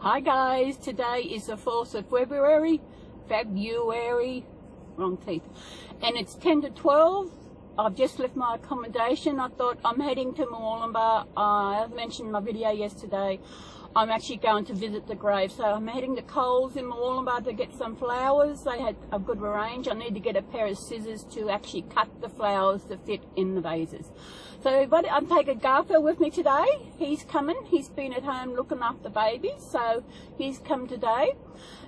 Hi guys, today is the 4th of February, wrong teeth, and it's 10 to 12. I've just left my accommodation. I thought I'm heading to Murwillumbah. I mentioned in my video yesterday, I'm actually going to visit the grave. So I'm heading to Coles in Murwillumbah to get some flowers. They had a good range. I need to get a pair of scissors to actually cut the flowers to fit in the vases. So everybody, I'm taking Garfield with me today. He's coming. He's been at home looking after babies, so he's come today.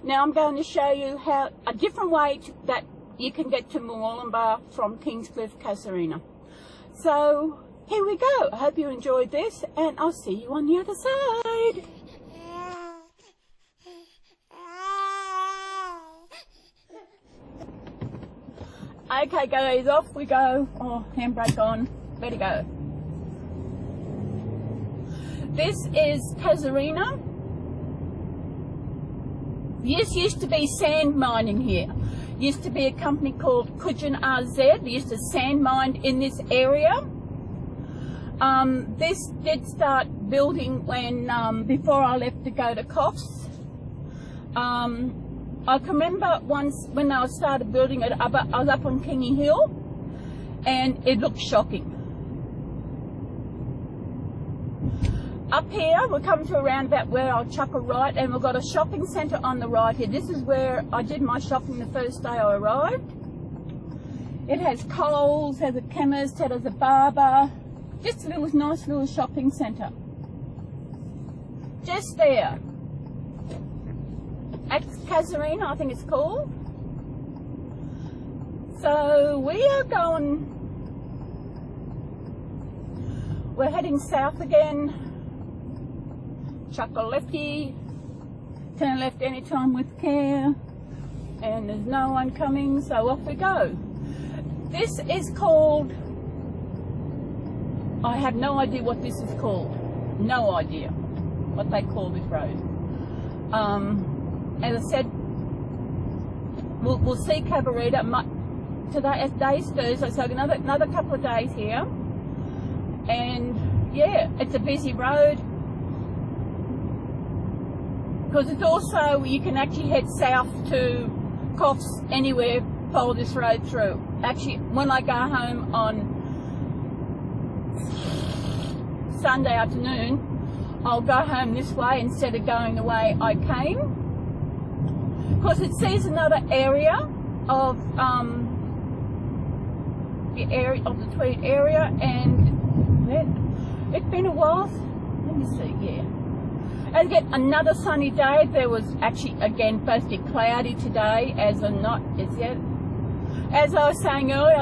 Now I'm going to show you how a different way that you can get to Murwillumbah from Kingscliff, Casuarina. So here we go. I hope you enjoyed this, and I'll see you on the other side. Okay guys, off we go. Oh, handbrake on. Ready to go. This is Casuarina. This used to be sand mining here. Used to be a company called Kujin RZ. They used to sand mine in this area. This did start building when before I left to go to Coffs. I can remember once when I started building it, I was up on Kingy Hill, and it looked shocking. Up here, we'll come to a roundabout where I'll chuck a right, and we've got a shopping centre on the right here. This is where I did my shopping the first day I arrived. It has Coles, has a chemist, it has a barber. Just a little nice little shopping centre. Just there. At Casuarina, I think it's called. So we are going, we're heading south again. Chuck a lefty, turn left anytime with care, and there's no one coming, so off we go. This is called, I have no idea what this is called. No idea what they call this road. As I said, we'll see Cabarita. Today's Thursday, so another couple of days here. And yeah, it's a busy road. Because it's also, you can actually head south to Coffs anywhere, follow this road through. Actually, when I go home on Sunday afternoon, I'll go home this way instead of going the way I came. Because it sees another area of the Tweed area, and it's been a while. Let me see, yeah. And get another sunny day. There was actually again supposed to be cloudy today, as I was saying earlier,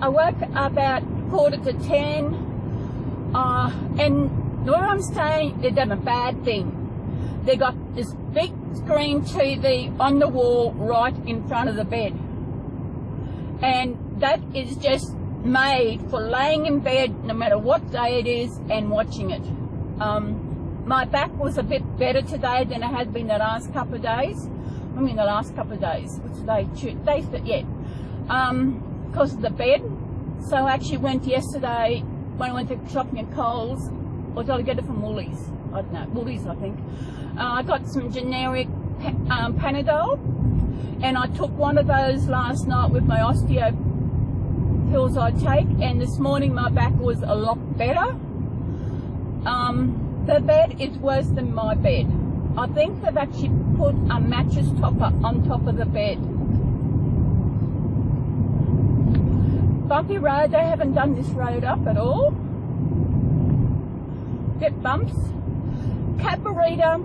I woke about 9:45, and where I'm staying, they've done a bad thing. They got this big screen TV on the wall right in front of the bed, and that is just made for laying in bed no matter what day it is and watching it. My back was a bit better today than it has been the last couple of days. I mean the last couple of days. What's today? Tuesday, yeah. Because of the bed. So I actually went yesterday when I went to shopping at Coles, or did I get it from Woolies? I don't know, Woolies I think. I got some generic Panadol, and I took one of those last night with my osteo pills I take, and this morning my back was a lot better. The bed is worse than my bed. I think they've actually put a mattress topper on top of the bed. Bumpy Road, they haven't done this road up at all. Bit bumps. Cabarita,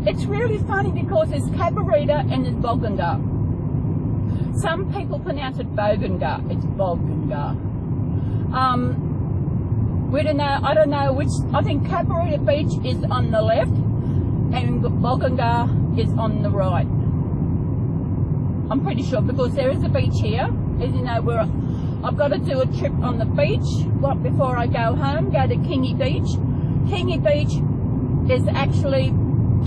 it's really funny because there's Cabarita and there's Bogunga. Some people pronounce it Bogunga. It's Bogunga. We don't know, I don't know which, I think Cabarita Beach is on the left and Bogunga is on the right. I'm pretty sure because there is a beach here. As you know, where I've got to do a trip on the beach right before I go home, go to Kingy Beach. Kingy Beach is actually,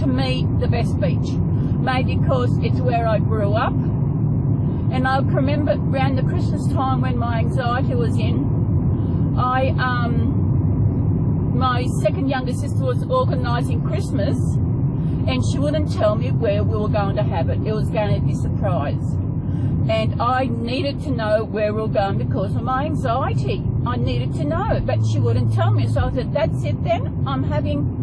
to me, the best beach. Maybe because it's where I grew up. And I can remember around the Christmas time when my anxiety was in, my second younger sister was organising Christmas, and she wouldn't tell me where we were going to have it. It was going to be a surprise. And I needed to know where we were going because of my anxiety. I needed to know, but she wouldn't tell me. So I said, that's it then. I'm having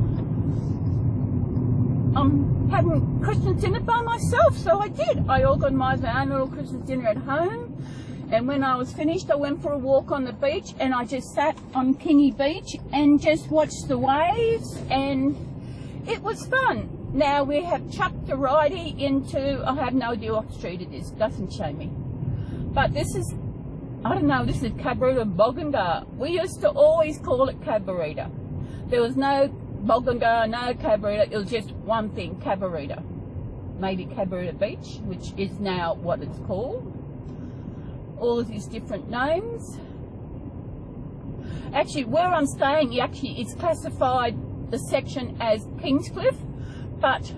Christmas dinner by myself. So I did. I organised my own little Christmas dinner at home. And when I was finished, I went for a walk on the beach, and I just sat on Kingy Beach and just watched the waves, and it was fun. Now we have chucked the righty into, I have no idea what street it is, doesn't show me. But this is, I don't know, this is Cabarita Bogunga. We used to always call it Cabarita. There was no Bogunga, no Cabarita, it was just one thing, Cabarita. Maybe Cabarita Beach, which is now what it's called. All of these different names. Actually, where I'm staying, it's classified the section as Kingscliff, but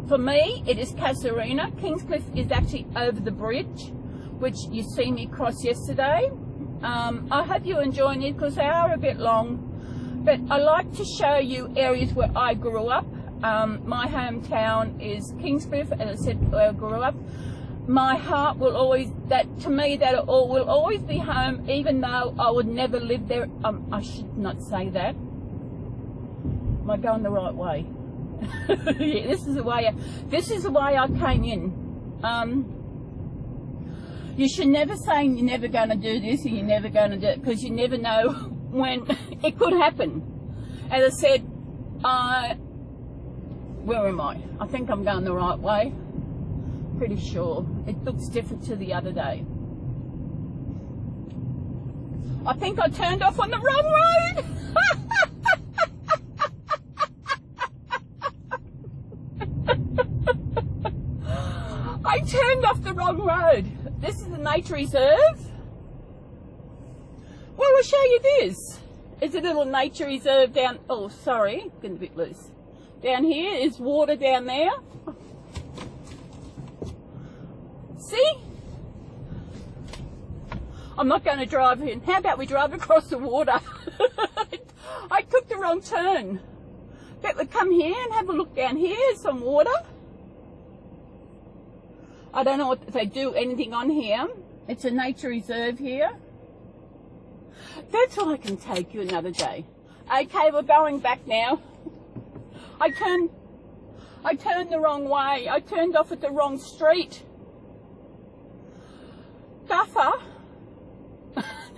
for me, it is Casuarina. Kingscliff is actually over the bridge, which you see me cross yesterday. I hope you enjoy it because they are a bit long, but I like to show you areas where I grew up. My hometown is Kingscliff, as I said, where I grew up. My heart will always, will always be home, even though I would never live there. I should not say that. Am I going the right way? Yeah, this is the way I came in. You should never say you're never going to do this and you're never going to do it, because you never know when it could happen. As I said, where am I? I think I'm going the right way. Pretty sure. It looks different to the other day. I think I turned off on the wrong road. I turned off the wrong road. This is a nature reserve. Well, I'll show you this. It's a little nature reserve down, oh sorry, getting a bit loose. Down here is water down there. See? I'm not going to drive in. How about we drive across the water? I took the wrong turn. Bet we come here and have a look down here, some water. I don't know if they do anything on here. It's a nature reserve here. That's why I can take you another day. Okay, we're going back now. I turned the wrong way. I turned off at the wrong street. Duffer.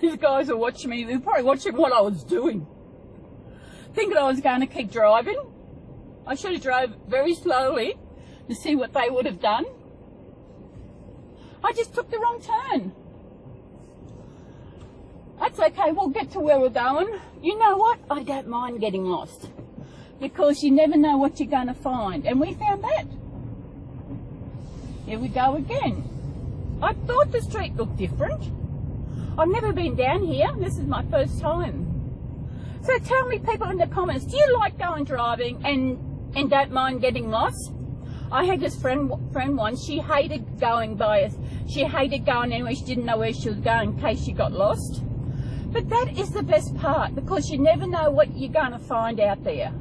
These guys are watching me. They're probably watching what I was doing. Thinking I was going to keep driving. I should have drove very slowly to see what they would have done. I just took the wrong turn. That's okay, we'll get to where we're going. You know what? I don't mind getting lost, because you never know what you're going to find. And we found that. Here we go again. I thought the street looked different. I've never been down here. This is my first time. So tell me, people in the comments, do you like going driving and don't mind getting lost? I had this friend once. She hated going by us. She hated going anywhere. She didn't know where she was going in case she got lost. But that is the best part, because you never know what you're going to find out there.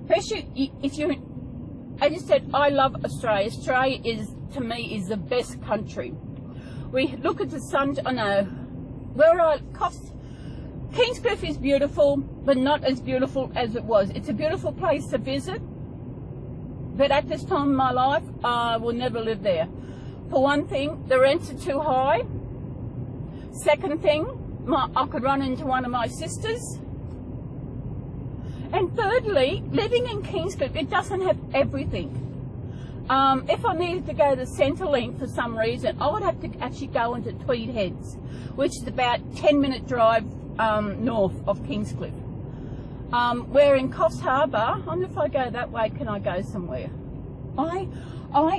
Especially if you, as I said, I love Australia. Australia is, to me, is the best country. We look at the sun. I know where Kingscliff is beautiful, but not as beautiful as it was. It's a beautiful place to visit, but at this time in my life, I will never live there. For one thing, the rents are too high. Second thing, I could run into one of my sisters. And thirdly, living in Kingscliff, it doesn't have everything. If I needed to go to Centrelink for some reason, I would have to actually go into Tweed Heads, which is about 10-minute drive north of Kingscliff. Where in Coffs Harbour, I wonder if I go that way, can I go somewhere? I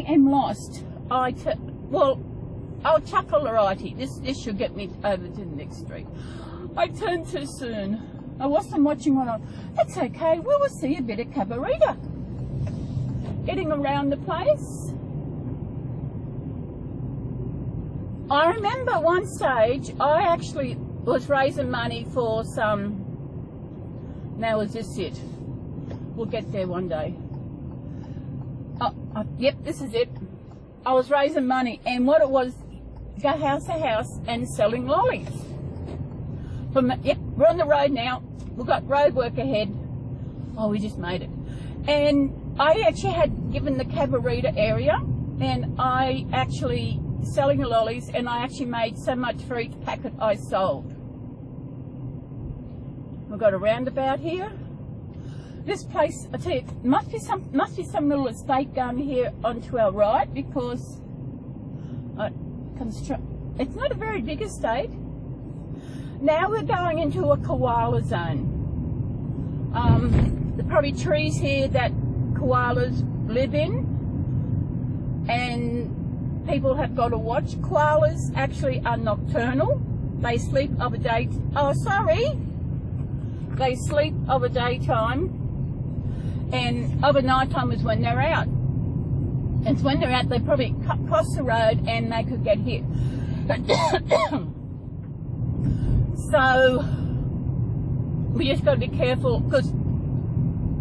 am lost. Well, I'll chuckle righty. This should get me over to the next street. I turned too soon. I wasn't watching what That's okay. We will see a bit of Cabarita. Getting around the place. I remember one stage, I actually was raising money for some. Now is this it? We'll get there one day. yep, this is it. I was raising money, and what it was, go house to house and selling lollies. Yep, we're on the road now. We've got road work ahead. Oh, we just made it. And I actually had given the Cabarita area, and I actually selling the lollies, and I actually made so much for each packet I sold. We've got a roundabout here. This place, I tell you, must be some little estate going here onto our right, because it's not a very big estate. Now we're going into a koala zone. There are probably trees here that koalas live in, and people have got to watch. Koalas actually are nocturnal. They sleep of a day. Oh, sorry. They sleep of a daytime, and of a night time is when they're out. And when they're out, they probably cross the road and they could get hit. So we just got to be careful, because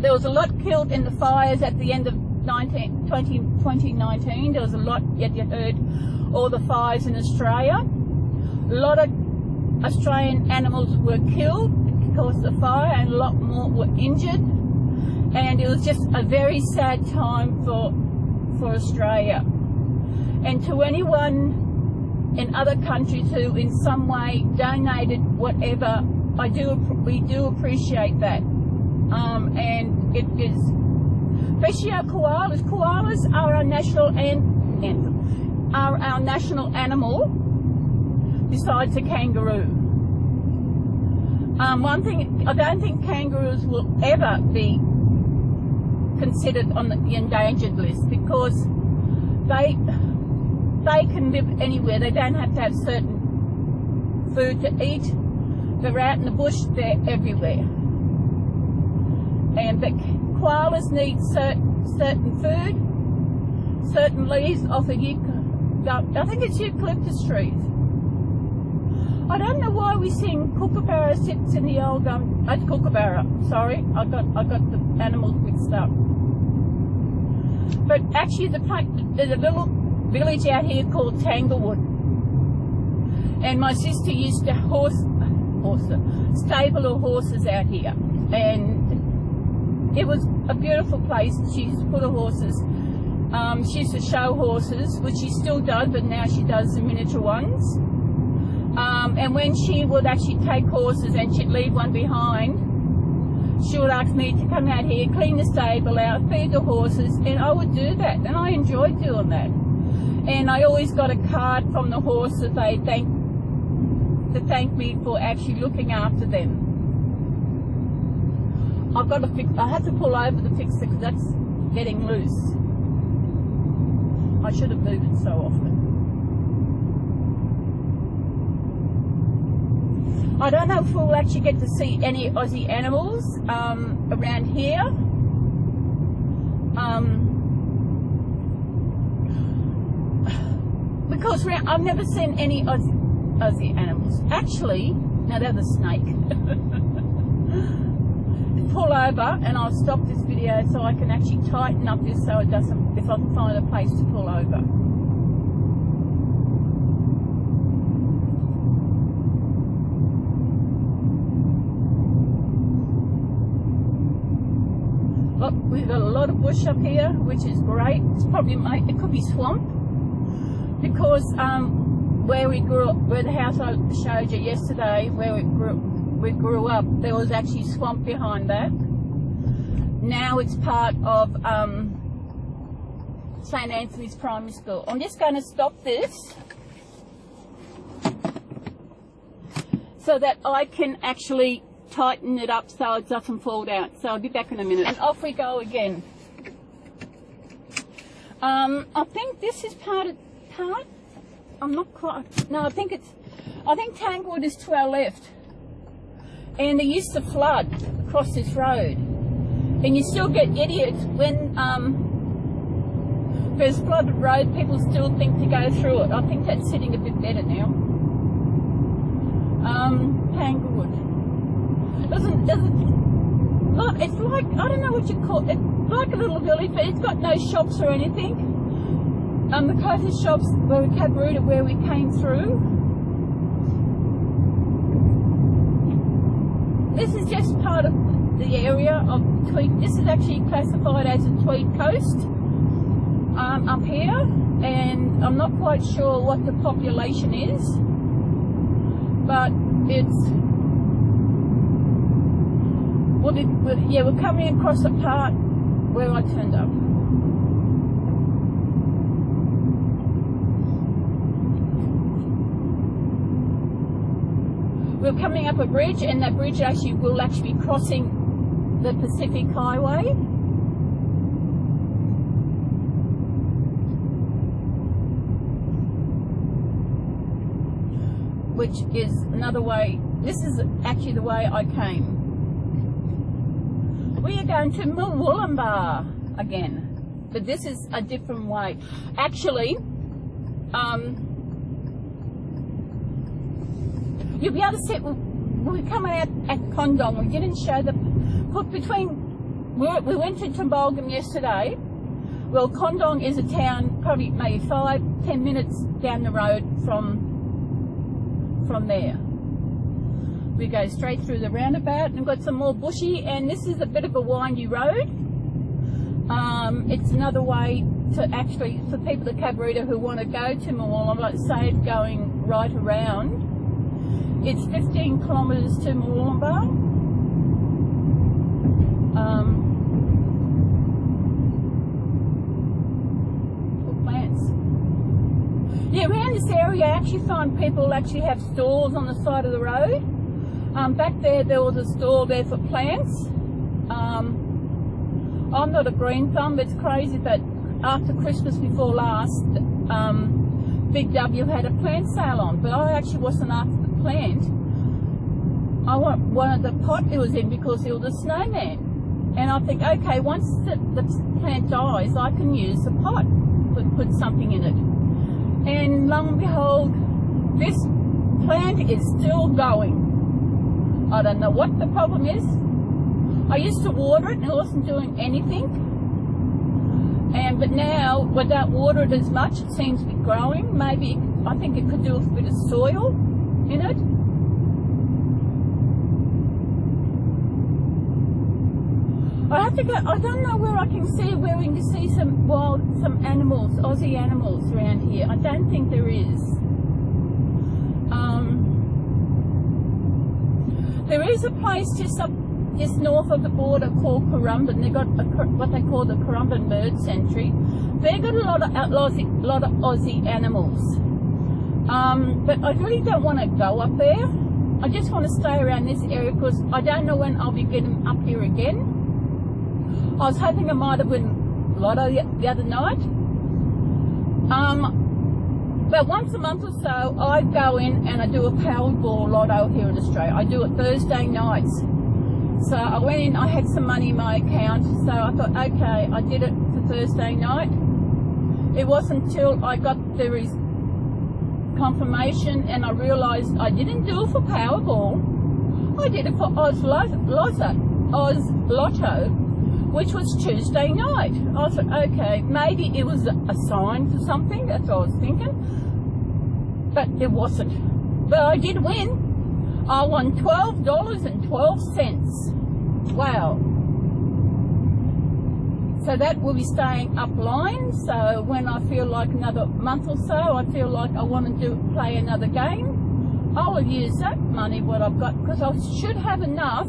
there was a lot killed in the fires at the end of 2019. There was a lot, yet you heard all the fires in Australia. A lot of Australian animals were killed because of the fire, and a lot more were injured. And it was just a very sad time for Australia. And to anyone in other countries who in some way donated whatever, we do appreciate that. And it is, especially our koalas. Koalas are our national national animal besides the kangaroo. One thing, I don't think kangaroos will ever be considered on the endangered list, because they can live anywhere. They don't have to have certain food to eat. They're out in the bush, they're everywhere. And but koalas need certain food, certain leaves off of I think it's eucalyptus trees. I don't know why we sing Kookaburra sits in the old Kookaburra. Sorry, I got the animals mixed up. But actually, there's a little village out here called Tanglewood, and my sister used to stable her horses out here, and it was a beautiful place. She used to put her horses. She used to show horses, which she still does, but now she does the miniature ones. And when she would actually take horses and she'd leave one behind, she would ask me to come out here, clean the stable out, feed the horses, and I would do that, and I enjoyed doing that. And I always got a card from the horse that they thank me for actually looking after them. I have to pull over to fix it, because that's getting loose. I should have moved it so often. I don't know if we'll actually get to see any Aussie animals around here. Because I've never seen any Aussie animals. Actually, no, they're the snake. Pull over, and I'll stop this video so I can actually tighten up this so it doesn't, if I can find a place to pull over. Look, we've got a lot of bush up here, which is great. It's probably, it could be swamp, because where we grew up, where the house I showed you yesterday, where we grew up, there was actually swamp behind that. Now it's part of St. Anthony's Primary School. I'm just going to stop this so that I can actually tighten it up so it doesn't fall down. So I'll be back in a minute. And off we go again. I think this is part. I'm not quite. No, I think Tanglewood is to our left. And they used to flood across this road. And you still get idiots when there's flooded road, people still think to go through it. I think that's sitting a bit better now. Tanglewood. It's like, I don't know what you call it. It like a little village, but it's got no shops or anything. The closest shops were Cabruta, where we came through. This is just part of the area of Tweed. This is actually classified as a Tweed Coast up here, and I'm not quite sure what the population is, but it's we're coming across the part where I turned up. We're coming up a bridge, and that bridge will actually be crossing the Pacific Highway. Which is another way. This is actually the way I came. We are going to Murwillumbah again, but this is a different way. Actually, you'll be able to see, we're coming out at Kondong. We didn't show the, we went to Tumbalgam yesterday. Well, Kondong is a town, probably maybe 5-10 minutes down the road from there. We go straight through the roundabout and got some more bushy, and this is a bit of a windy road. It's another way to actually, for people at Cabruta who want to go to Murwillumbah, say going right around. It's 15 kilometres to Murwillumbah. Plants. Yeah, around this area I actually find people actually have stalls on the side of the road. Back there was a stall there for plants. I'm not a green thumb, but it's crazy that after Christmas before last, Big W had a plant sale on, but I actually wasn't after the plant. I wanted the pot it was in because it was a snowman. And I think, okay, once the plant dies, I can use the pot, put something in it. And lo and behold, this plant is still going. I don't know what the problem is. I used to water it and it wasn't doing anything. But now, I don't water it as much, it seems to be growing. Maybe, I think it could do with a bit of soil in it. I have to go, I don't know where we can see some animals, Aussie animals around here. I don't think there is. There is a place just north of the border called Currumbin. They've got what they call the Currumbin Bird Sanctuary. They've got a lot of Aussie animals. But I really don't want to go up there. I just want to stay around this area because I don't know when I'll be getting up here again. I was hoping I might have won Lotto the other night. But once a month or so, I go in and I do a Powerball Lotto here in Australia. I do it Thursday nights. So I went in, I had some money in my account, so I thought, okay, I did it for Thursday night. It wasn't until I got the confirmation and I realised I didn't do it for Powerball. I did it for Oz Lotto, which was Tuesday night. I thought, okay, maybe it was a sign for something, that's what I was thinking. But it wasn't. But I did win. I won $12.12. Wow. So that will be staying upline. So when I feel like another month or so, I feel like I want to play another game, I will use that money, what I've got, because I should have enough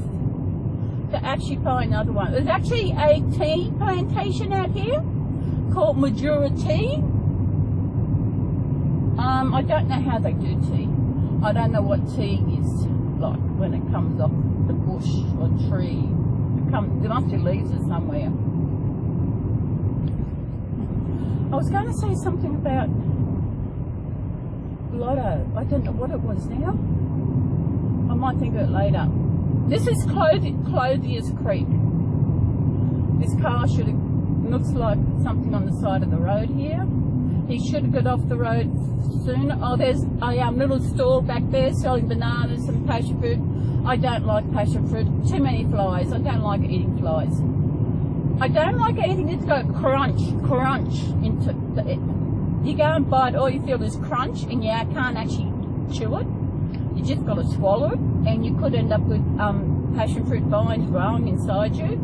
to actually buy another one. There's actually a tea plantation out here called Majura Tea. I don't know how they do tea. I don't know what tea is like when it comes off the bush or tree. There must be leaves or somewhere. I was going to say something about Lotto. I don't know what it was now. I might think of it later. This is Clothier's Creek. This car looks like something on the side of the road here. He should have got off the road sooner. Oh, there's a little stall back there selling bananas and passion fruit. I don't like passion fruit. Too many flies. I don't like eating flies. I don't like anything that's got crunch into it. You go and bite, all you feel is crunch, and you can't actually chew it. You just got to swallow it, and you could end up with passion fruit vines growing inside you.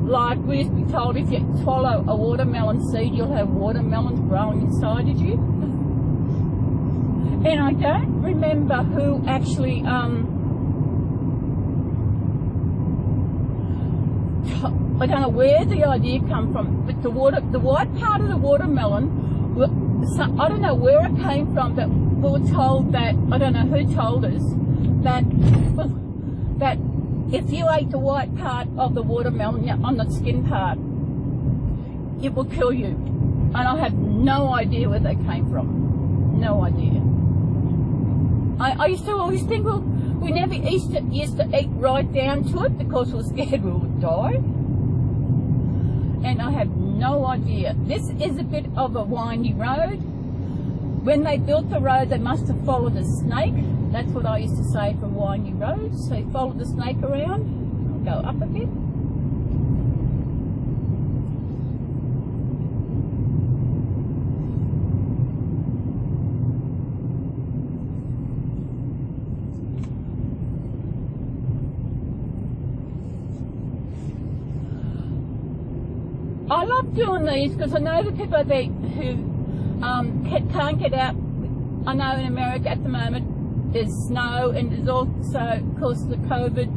Like we used to be told, if you swallow a watermelon seed, you'll have watermelons growing inside of you. And I don't remember who actually I don't know where the idea come from, but the white part of the watermelon, I don't know where it came from, but we were told that, I don't know who told us, that if you ate the white part of the watermelon on the skin part, it will kill you. And I have no idea where they came from. No idea. I used to always think, well, we never used to eat right down to it because we were scared we would die. And I have no idea. This is a bit of a windy road. When they built the road, they must have followed a snake. That's what I used to say for windy roads. So you follow the snake around, go up a bit. I love doing these because I know the people who can't get out. I know in America at the moment there's snow, and there's also, of course, the COVID.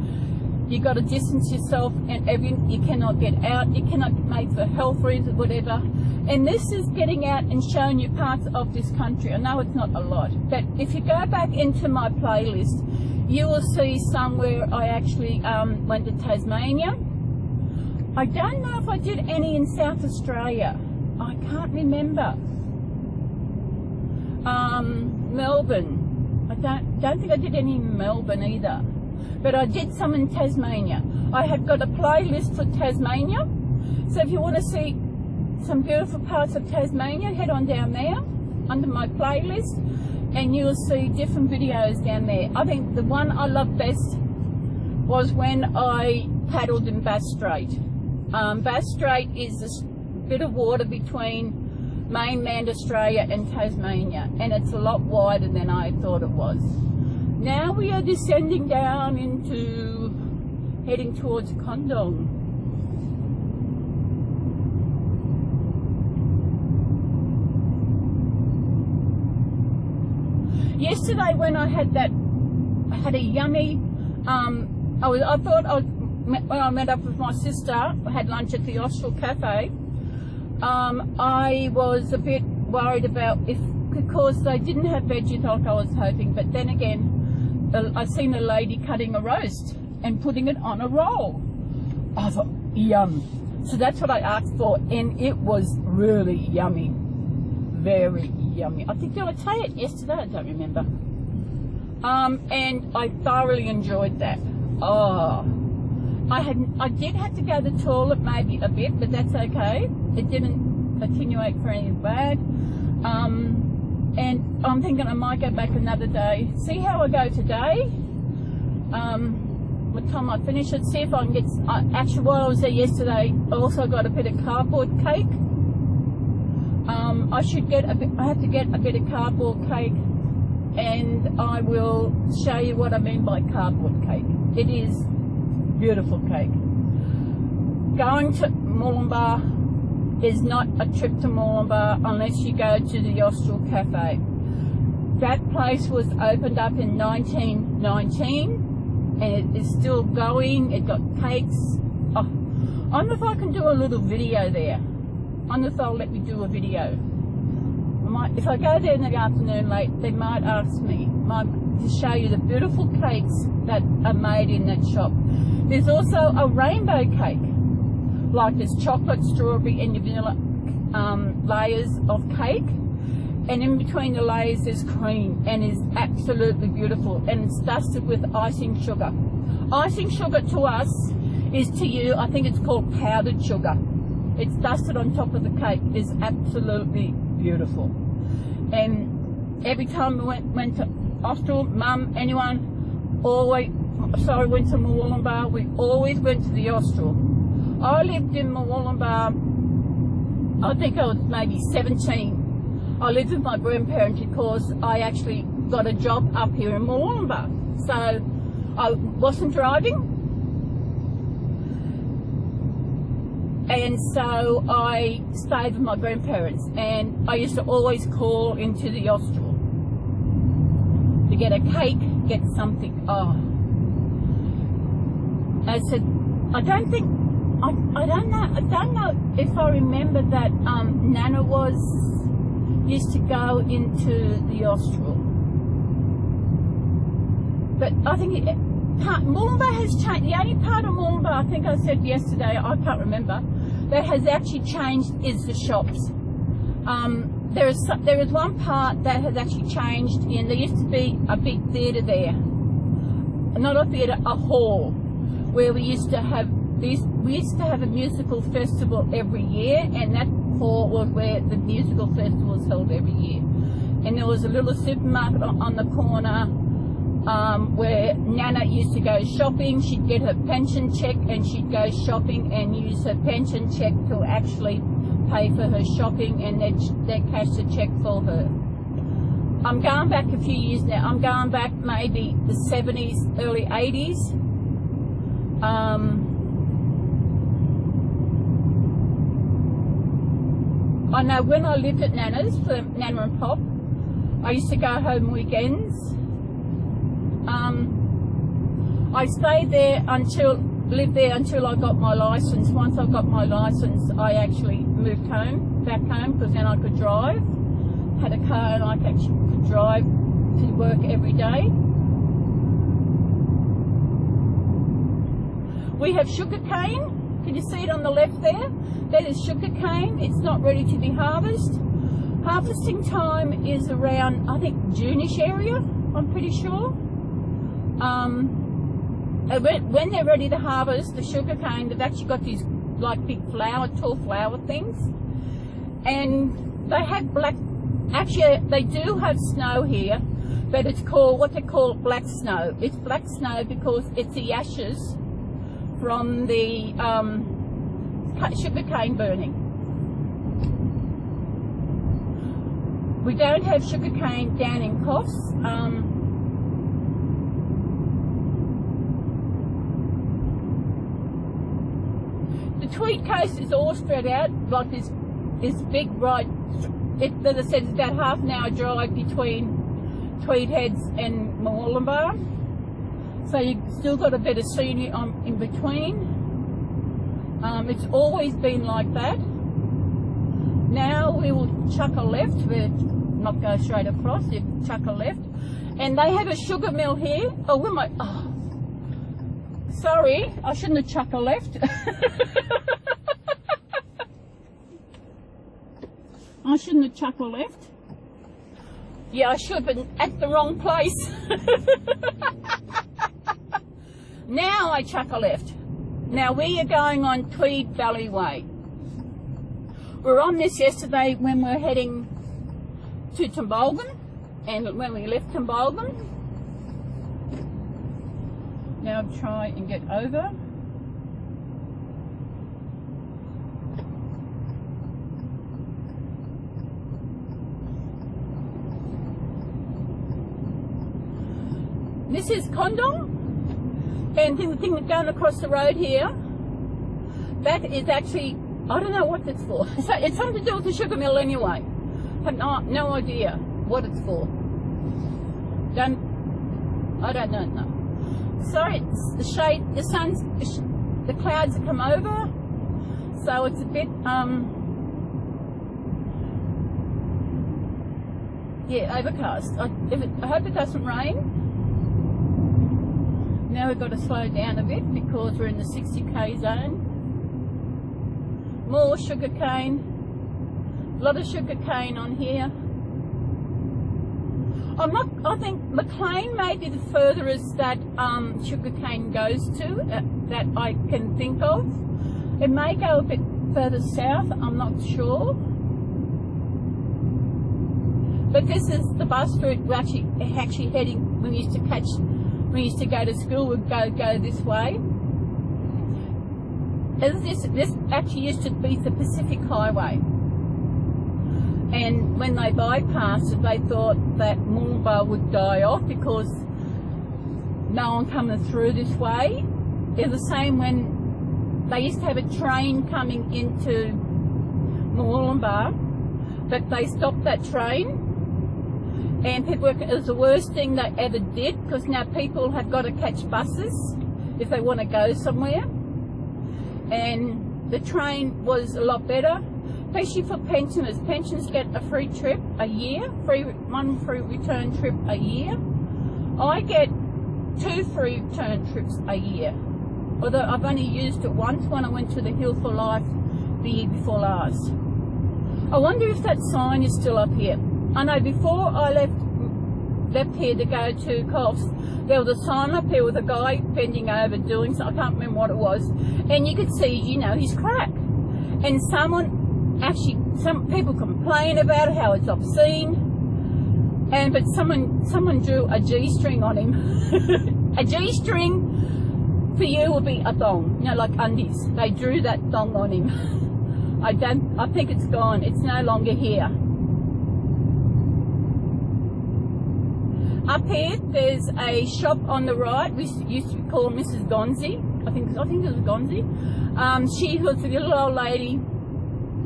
You've got to distance yourself, and you cannot get out. You cannot make for health reasons, whatever. And this is getting out and showing you parts of this country. I know it's not a lot, but if you go back into my playlist, you will see somewhere I actually went to Tasmania. I don't know if I did any in South Australia. I can't remember. Melbourne. I don't think I did any in Melbourne either. But I did some in Tasmania. I have got a playlist for Tasmania. So if you want to see some beautiful parts of Tasmania, head on down there under my playlist, and you'll see different videos down there. I think the one I loved best was when I paddled in Bass Strait. Bass Strait is this bit of water between mainland Australia and Tasmania, and it's a lot wider than I thought it was. Now we are descending down into, heading towards Condong. Yesterday when I had a yummy, when I met up with my sister, I had lunch at the Austral Cafe. I was a bit worried about because they didn't have veggies like I was hoping, but then again, I seen a lady cutting a roast and putting it on a roll. I thought, yum. So that's what I asked for, and it was really yummy. Very yummy. I think, did I say it yesterday? I don't remember. And I thoroughly enjoyed that. Oh. I did have to go to the toilet maybe a bit, but that's okay. It didn't attenuate for anything bad. And I'm thinking I might go back another day. See how I go today. What time I finish it. See if I can get. Actually, while I was there yesterday, I also got a bit of cardboard cake. I should get a bit. I have to get a bit of cardboard cake, and I will show you what I mean by cardboard cake. It is beautiful cake. Going to Murwillumbah is not a trip to Murwillumbah unless you go to the Austral Cafe. That place was opened up in 1919 and it is still going. It got cakes. Oh, I don't know if I can do a little video there. I don't know if they'll let me do a video. If I go there in the afternoon late, they might ask me to show you the beautiful cakes that are made in that shop. There's also a rainbow cake. Like there's chocolate, strawberry and vanilla layers of cake, and in between the layers there's cream, and it's absolutely beautiful, and it's dusted with icing sugar. Icing sugar to us is, to you, I think it's called powdered sugar. It's dusted on top of the cake. It's absolutely beautiful. And every time we went to Austral, Mum, anyone, went to Murwillumbah, we always went to the Austral. I lived in Murwillumbah, I think I was maybe 17. I lived with my grandparents because I actually got a job up here in Murwillumbah. So I wasn't driving. And so I stayed with my grandparents, and I used to always call into the hostel to get a cake, get something. Oh, I said, I don't know if I remember that Nana used to go into the hostel, but I think Murwillumbah has changed. The only part of Murwillumbah, I think I said yesterday, I can't remember, that has actually changed is the shops. There is one part that has actually changed. There used to be a big theatre there, not a theatre, a hall, where we used to have a musical festival every year, and that hall was where the musical festival was held every year. And there was a little supermarket on the corner where Nana used to go shopping. She'd get her pension check and she'd go shopping and use her pension check to actually pay for her shopping, and they'd cash the check for her. I'm going back a few years now. I'm going back maybe the 70s, early 80s. I know when I lived at Nana's for Nana and Pop, I used to go home weekends. I stayed there lived there until I got my license. Once I got my license, I actually moved back home, because then I could drive. Had a car and I actually could drive to work every day. We have sugar cane. Can you see it on the left there? That is sugar cane. It's not ready to be harvested. Harvesting time is around, I think, June-ish area, I'm pretty sure. When they're ready to harvest the sugar cane, they've actually got these like big tall flower things, and they have actually they do have snow here, but it's called what they call black snow. It's black snow because it's the ashes from the sugar cane burning. We don't have sugar cane down in Coffs. The Tweed Coast is all spread out like this big right. As I said, it's about half an hour drive between Tweed Heads and Murwillumbah, so you've still got a bit of scenery in between. It's always been like that. Now we will chuck a left. We'll not go straight across. You chuck a left, and they have a sugar mill here. Oh, where am I? Oh. Sorry, I shouldn't have chucked a left. I shouldn't have chucked a left. Yeah, I should, but at the wrong place. Now I chuck a left. Now we are going on Tweed Valley Way. We were on this yesterday when we were heading to Tumbolgan, and when we left Tumbolgan. Now try and get over. This is Condom, and the thing that's going across the road here, that is actually, I don't know what it's for. So it's something to do with the sugar mill anyway. I have no idea what it's for. I don't know. No. Sorry, it's the shade, the clouds have come over, so it's a bit, yeah, overcast. I hope it doesn't rain. Now we've got to slow down a bit because we're in the 60k zone. More sugar cane, a lot of sugar cane on here. I think McLean may be the furthest that sugar cane goes to, that I can think of. It may go a bit further south, I'm not sure. But this is the bus route we're actually heading. We used to go to school, we'd go this way. this actually used to be the Pacific Highway. And when they bypassed it, they thought that Murwillumbah would die off because no one coming through this way. It's the same when they used to have a train coming into Murwillumbah, but they stopped that train. And people, it was the worst thing they ever did, because now people have got to catch buses if they want to go somewhere. And the train was a lot better, especially for pensioners. Pensioners get a free trip a year, one free return trip a year. I get 2 free return trips a year, although I've only used it once when I went to the Hill for Life the year before last. I wonder if that sign is still up here. I know before I left here to go to Coffs, there was a sign up here with a guy bending over doing something. I can't remember what it was, and you could see, you know, his crack. And some people complain about it, how it's obscene, but someone drew a G-string on him. A G-string for you would be a thong, you know, like undies. They drew that thong on him. I think it's gone. It's no longer here. Up here, there's a shop on the right. We used to call Mrs. Gonzi. I think it was Gonzi. She was a little old lady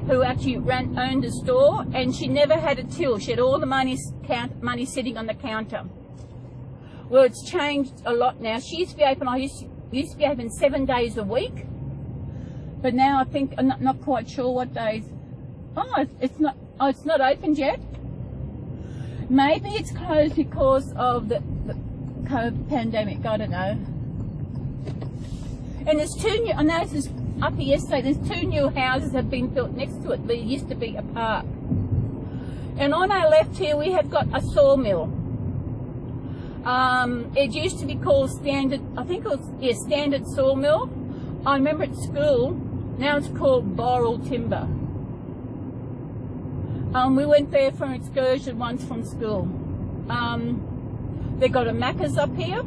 who actually owned a store, and she never had a till. She had all the money sitting on the counter. Well, it's changed a lot now. She used to be open. I used to be open 7 days a week, but now I think I'm not quite sure what days. Oh, it's not opened yet. Maybe it's closed because of the COVID pandemic. I don't know. And there's 2 new. I noticed this up here yesterday. There's 2 new houses that have been built next to it. There used to be a park. And on our left here, we have got a sawmill. It used to be called Standard. I think it was Standard Sawmill. I remember at school. Now it's called Boral Timber. We went there for an excursion once from school. They got a Macca's up here.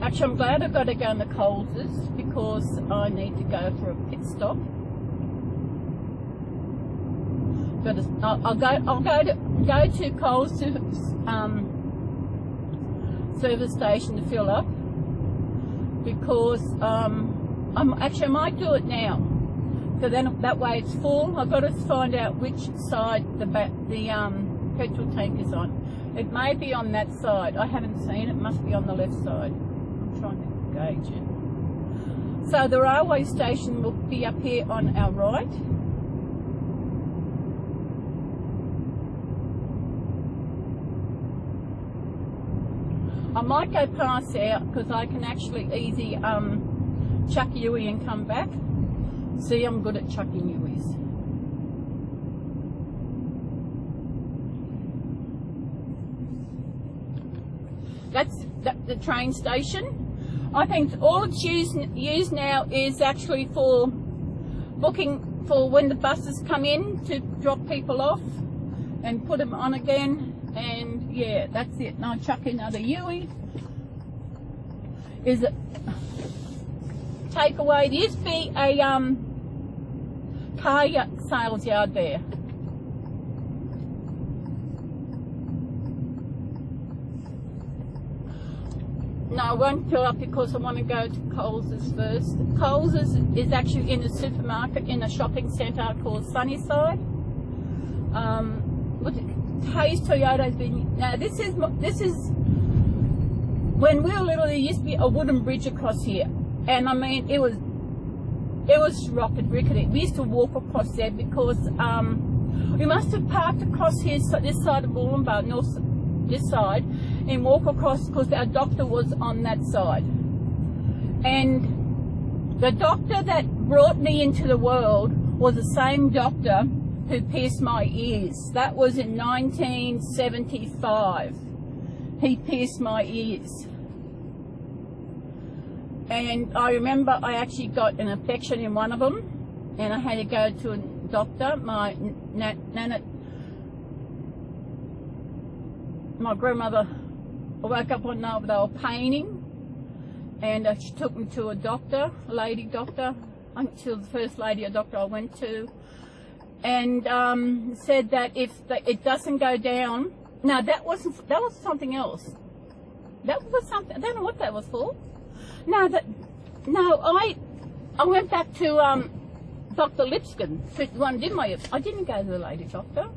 Actually, I'm glad I've got to go in the Coles's because I need to go for a pit stop. I'll go to Coles service station to fill up because I might do it now. So then that way it's full. I've got to find out which side the petrol tank is on. It may be on that side. I haven't seen it. It must be on the left side. I'm trying to gauge it. So the railway station will be up here on our right. I might go past there because I can actually easy chuck Yui and come back. See, I'm good at chucking Yuis. That's the train station. I think all it's used now is actually for booking for when the buses come in to drop people off and put them on again. And yeah, that's it. Now chuck another Yui. Is it takeaway? There used to be a car sales yard there. No, I won't fill up because I want to go to Coles's first. Coles's is actually in a supermarket in a shopping centre called Sunnyside. Hayes Toyota's been. Now this is when we were little. There used to be a wooden bridge across here, and I mean it was rocket rickety. We used to walk across there because we must have parked across here, this side of Murwillumbah, this side, and walk across because our doctor was on that side. And the doctor that brought me into the world was the same doctor who pierced my ears. That was in 1975. He pierced my ears. And I remember I actually got an infection in one of them, and I had to go to a doctor. My grandmother, I woke up one night, they were painting, and she took me to a doctor, a lady doctor. I think she was the first lady doctor I went to, and said that if it doesn't go down, no, that was something else. That was something, I don't know what that was for. No, I went back to Dr. Lipscomb, who's the one who did my, I didn't go to the lady doctor.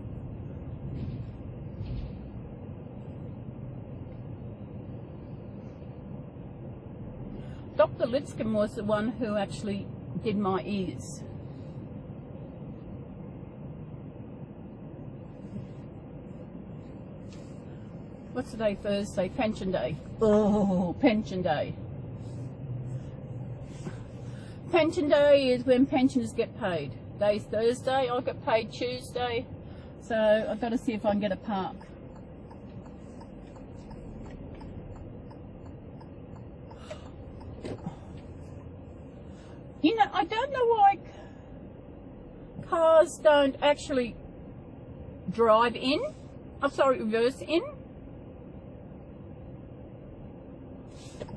Dr. Lipscomb was the one who actually did my ears. What's today? Thursday? Pension day. Oh, pension day. Pension day is when pensioners get paid. Today's Thursday. I get paid Tuesday. So I've got to see if I can get a park. You know, I don't know why cars don't actually drive in. I'm sorry, reverse in.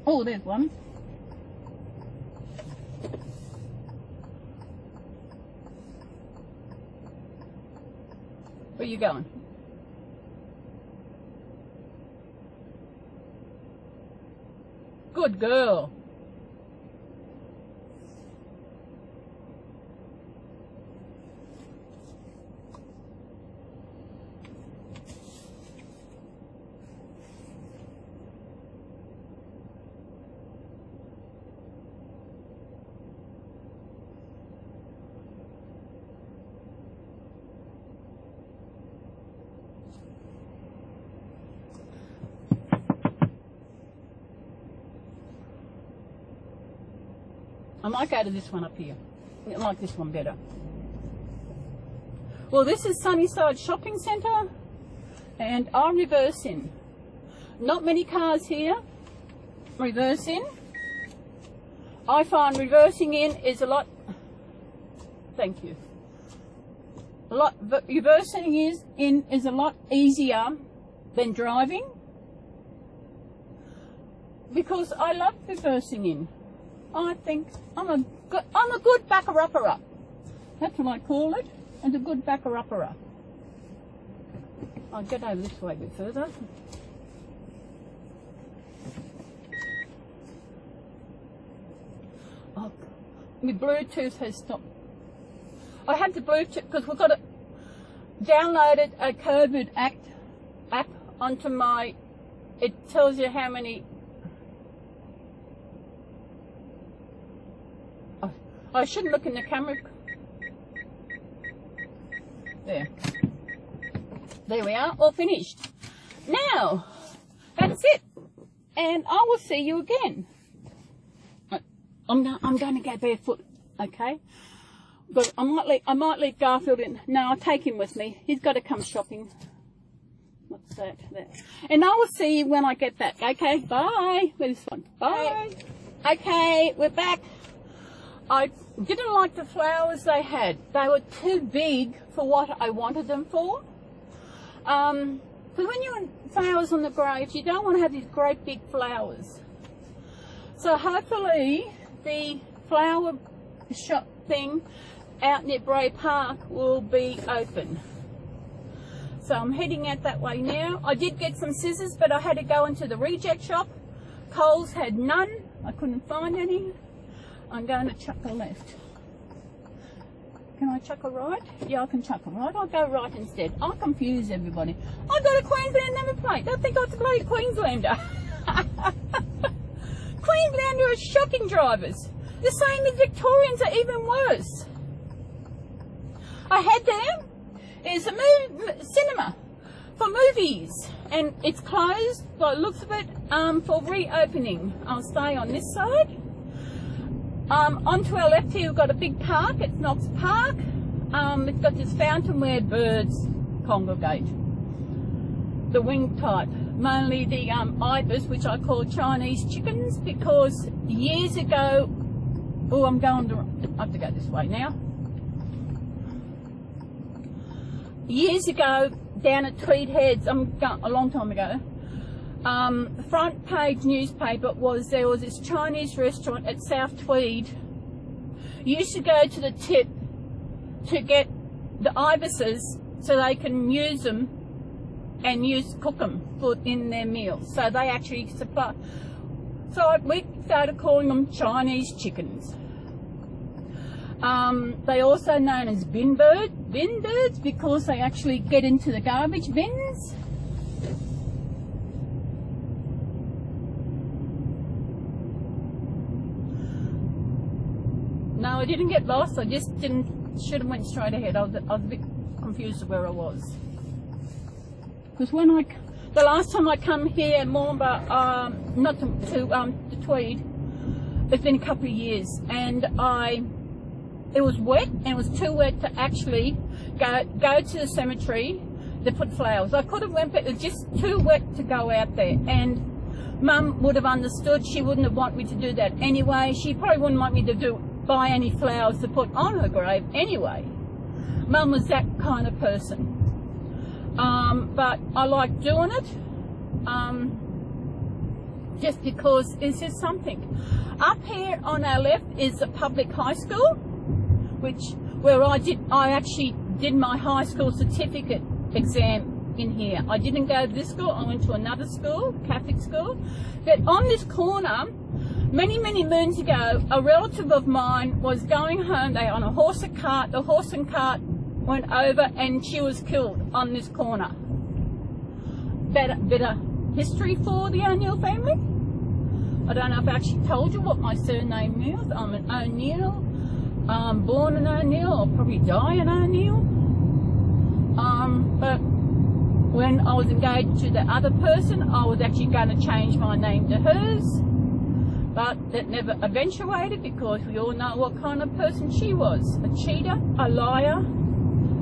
Oh, there's one. Where you going? Good girl. I might go to this one up here. I like this one better. Well, this is Sunnyside Shopping Centre, and I'm reversing. Not many cars here. Reversing. I find reversing in is a lot. Thank you. Reversing is a lot easier than driving, because I love reversing in. I think I'm a good backer-upper-up. That's what I call it, and a good backer-upper-up. I'll get over this way a bit further. Oh, my Bluetooth has stopped. I had the Bluetooth because we've got it downloaded a COVID app onto my. It tells you how many. I shouldn't look in the camera. There we are, all finished. Now, that's it. And I will see you again. I'm going to go barefoot, okay? But I might leave Garfield in. No, I'll take him with me. He's got to come shopping. What's that? There. And I will see you when I get back, okay? Bye. Where's this one? Bye. Okay, we're back. I didn't like the flowers they had. They were too big for what I wanted them for. Because when you want flowers on the graves, you don't want to have these great big flowers. So hopefully the flower shop thing out near Bray Park will be open. So I'm heading out that way now. I did get some scissors, but I had to go into the reject shop. Coles had none. I couldn't find any. I'm going to chuck a left. Can I chuck a right? Yeah, I can chuck a right. I'll go right instead. I'll confuse everybody. I've got a Queensland number plate. Don't think I was a bloody Queenslander. Queenslander are shocking drivers. The same as Victorians are even worse. I had there is a cinema for movies, and it's closed by the looks of it for reopening. I'll stay on this side. Onto our left here we've got a big park. It's Knox Park. It's got this fountain where birds congregate. The wing type. Mainly the ibis, which I call Chinese chickens, because years ago... Oh, I have to go this way now. Years ago, down at Tweed Heads, a long time ago, the front page newspaper was there was this Chinese restaurant at South Tweed. You used to go to the tip to get the ibises so they can use them and cook them in their meals. So they actually supply. So we started calling them Chinese chickens. They also known as bin birds because they actually get into the garbage bins. No, I didn't get lost. I just should have went straight ahead. I was a bit confused of where I was. Because the last time I come here, Murwillumbah, not to Tweed, it's been a couple of years, and it was wet, and it was too wet to actually go to the cemetery to put flowers. I could have went, but it was just too wet to go out there, and Mum would have understood. She wouldn't have wanted me to do that anyway. She probably wouldn't want me to buy any flowers to put on her grave anyway. Mum was that kind of person. But I like doing it just because it's just something. Up here on our left is a public high school, where I actually did my high school certificate exam in here. I didn't go to this school, I went to another school, Catholic school. But on this corner, many moons ago, a relative of mine was going home. They were on a horse and cart. The horse and cart went over and she was killed on this corner. Bit of history for the O'Neill family. I don't know if I actually told you what my surname is. I'm an O'Neill. Born an O'Neill. I'll probably die an O'Neill. But when I was engaged to the other person, I was actually going to change my name to hers. But that never eventuated because we all know what kind of person she was. A cheater, a liar,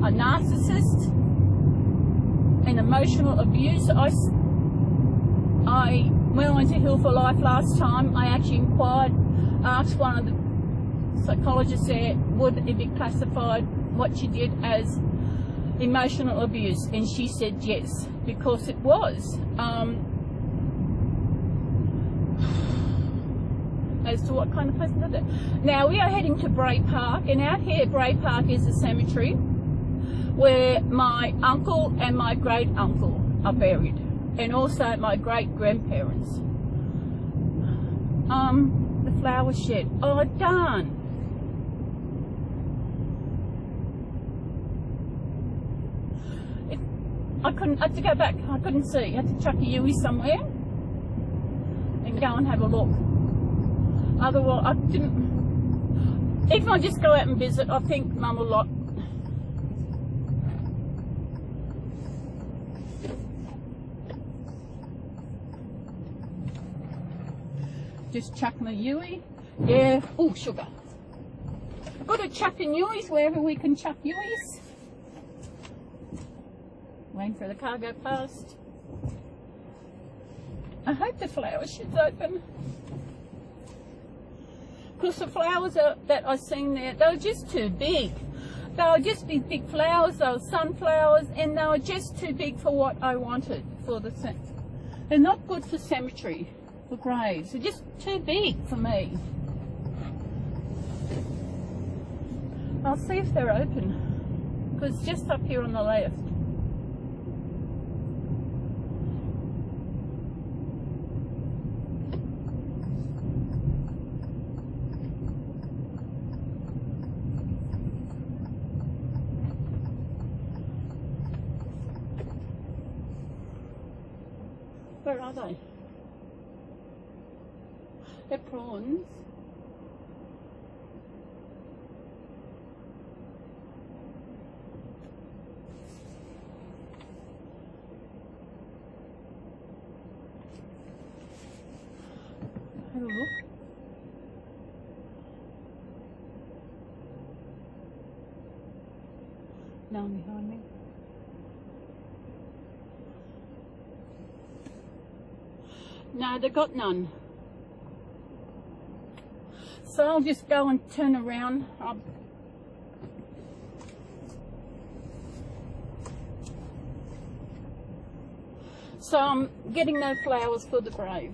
a narcissist, and emotional abuse. When I went to Hill for Life last time, I actually asked one of the psychologists there, would it be classified what she did as emotional abuse? And she said yes, because it was. As to what kind of person did it. Now we are heading to Bray Park, and out here Bray Park is a cemetery where my uncle and my great uncle are buried, and also my great grandparents. The flower shed. Oh darn! I had to go back. I couldn't see. I had to chuck a Yui somewhere and go and have a look. Otherwise, I didn't. Even I just go out and visit, I think Mum will like. Just chuck my Yui. Yeah. Oh, sugar. Got to chuck in Yuis wherever we can chuck Yuis. Waiting for the car to go past. I hope the flower shed's open. Because the flowers that I seen there, they were just too big. They were just big flowers, they were sunflowers, and they were just too big for what I wanted for the cemetery. They're not good for cemetery, for graves. They're just too big for me. I'll see if they're open, because it's just up here on the left. Where are they? They're prawns. Have a look. Down behind me. No, they got none. So I'll just go and turn around. So I'm getting no flowers for the grave.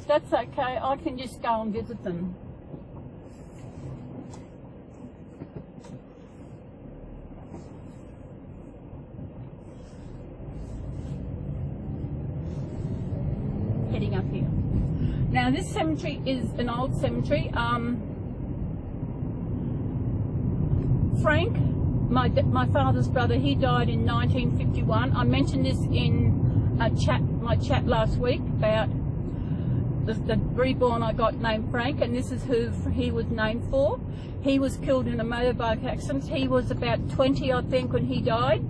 That's okay, I can just go and visit them. Heading up here. Now this cemetery is an old cemetery. Frank, my father's brother, he died in 1951. I mentioned this in my chat last week about the reborn I got named Frank, and this is who he was named for. He was killed in a motorbike accident. He was about 20, I think, when he died,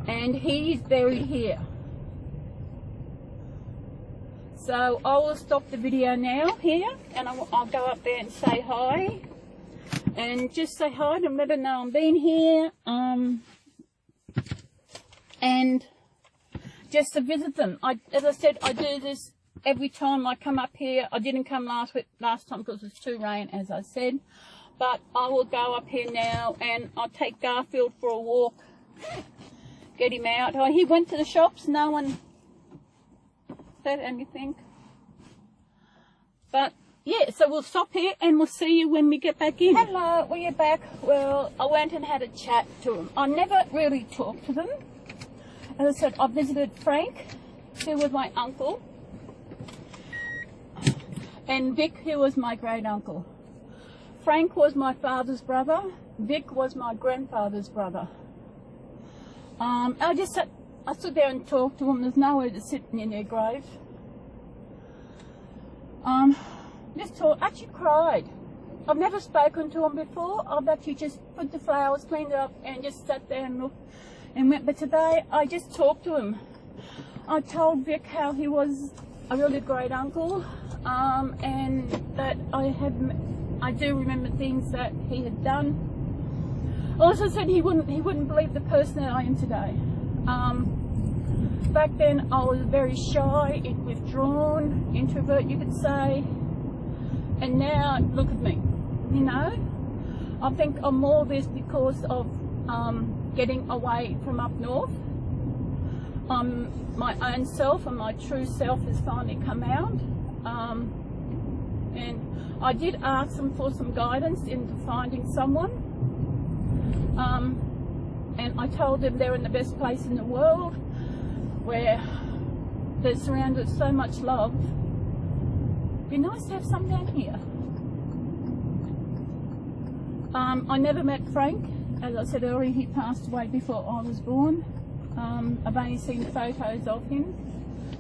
and he's buried here. So I will stop the video now here, and I'll go up there and say hi, and just say hi and let her know I'm being here, and just to visit them. As I said, I do this every time I come up here. I didn't come last time because it was too rain, as I said, but I will go up here now, and I'll take Garfield for a walk, get him out. Oh, he went to the shops. No one said anything. But yeah, so we'll stop here and we'll see you when we get back in. Hello, we're back. Well, I went and had a chat to them. I never really talked to them. As I said, I visited Frank, who was my uncle, and Vic, who was my great uncle. Frank was my father's brother. Vic was my grandfather's brother. I stood there and talked to them. There's nowhere to sit in their grave. Actually cried. I've never spoken to them before. I've actually just put the flowers, cleaned it up, and just sat there and looked and went. But today I just talked to him. I told Vic how he was a really great uncle, and that I do remember things that he had done. I also said he wouldn't believe the person that I am today. Back then I was very shy, withdrawn, introvert, you could say, and now look at me. You know, I think I'm more this because of getting away from up north. My own self and my true self has finally come out, and I did ask them for some guidance into finding someone, and I told them they're in the best place in the world, where they're surrounded with so much love. It'd be nice to have some down here. I never met Frank. As I said earlier, he passed away before I was born. I've only seen photos of him,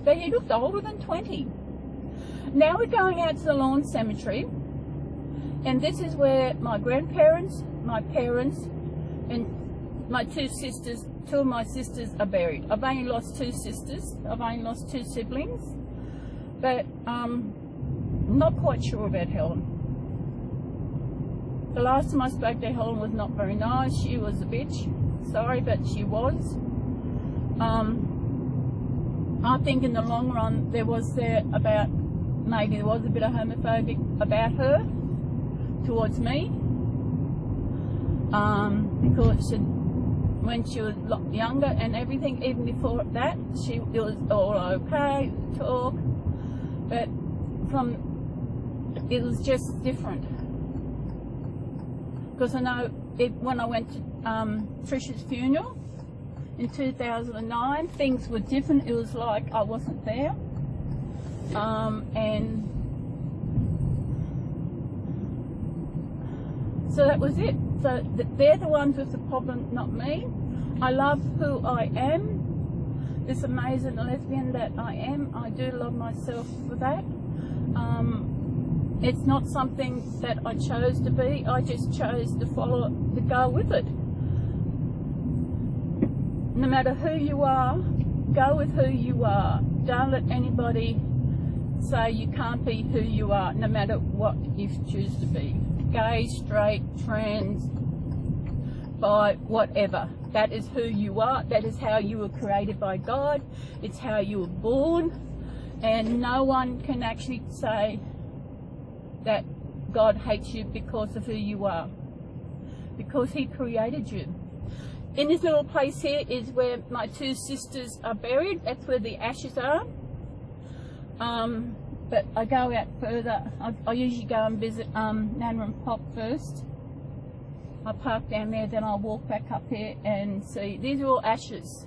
but he looked older than 20. Now we're going out to the lawn cemetery, and this is where my grandparents, my parents, and my two of my sisters are buried. I've only lost two sisters. I've only lost two siblings, but not quite sure about Helen. The last time I spoke to Helen was not very nice. She was a bitch. Sorry, but she was. I think in the long run maybe there was a bit of homophobic about her towards me, because when she was younger and everything, even before that, it was all okay talk, but it was just different. Because I know when I went to Trish's funeral in 2009, things were different. It was like I wasn't there, and so that was it. So they're the ones with the problem, not me. I love who I am, this amazing lesbian that I am. I do love myself for that. It's not something that I chose to be. I just chose to go with it. No matter who you are, go with who you are. Don't let anybody say you can't be who you are, no matter what you choose to be. Gay, straight, trans, bi, whatever. That is who you are. That is how you were created by God. It's how you were born. And no one can actually say that God hates you because of who you are. Because He created you. in this little place here is where my two sisters are buried. That's where the ashes are. But I go out further. I usually go and visit Nana and Pop first. I park down there, then I'll walk back up here and see. These are all ashes.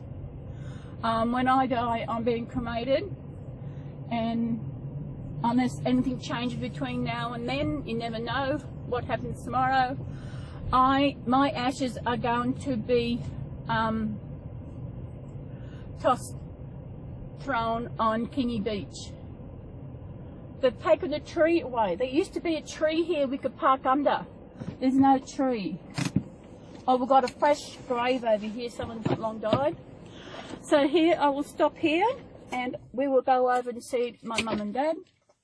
When I die, I'm being cremated, and unless anything changes between now and then, you never know what happens tomorrow. My ashes are going to be thrown on Kingy Beach. They've taken the tree away. There used to be a tree here we could park under. There's no tree. Oh, we've got a fresh grave over here. Someone's not long died. So here, I will stop here, and we will go over and see my mum and dad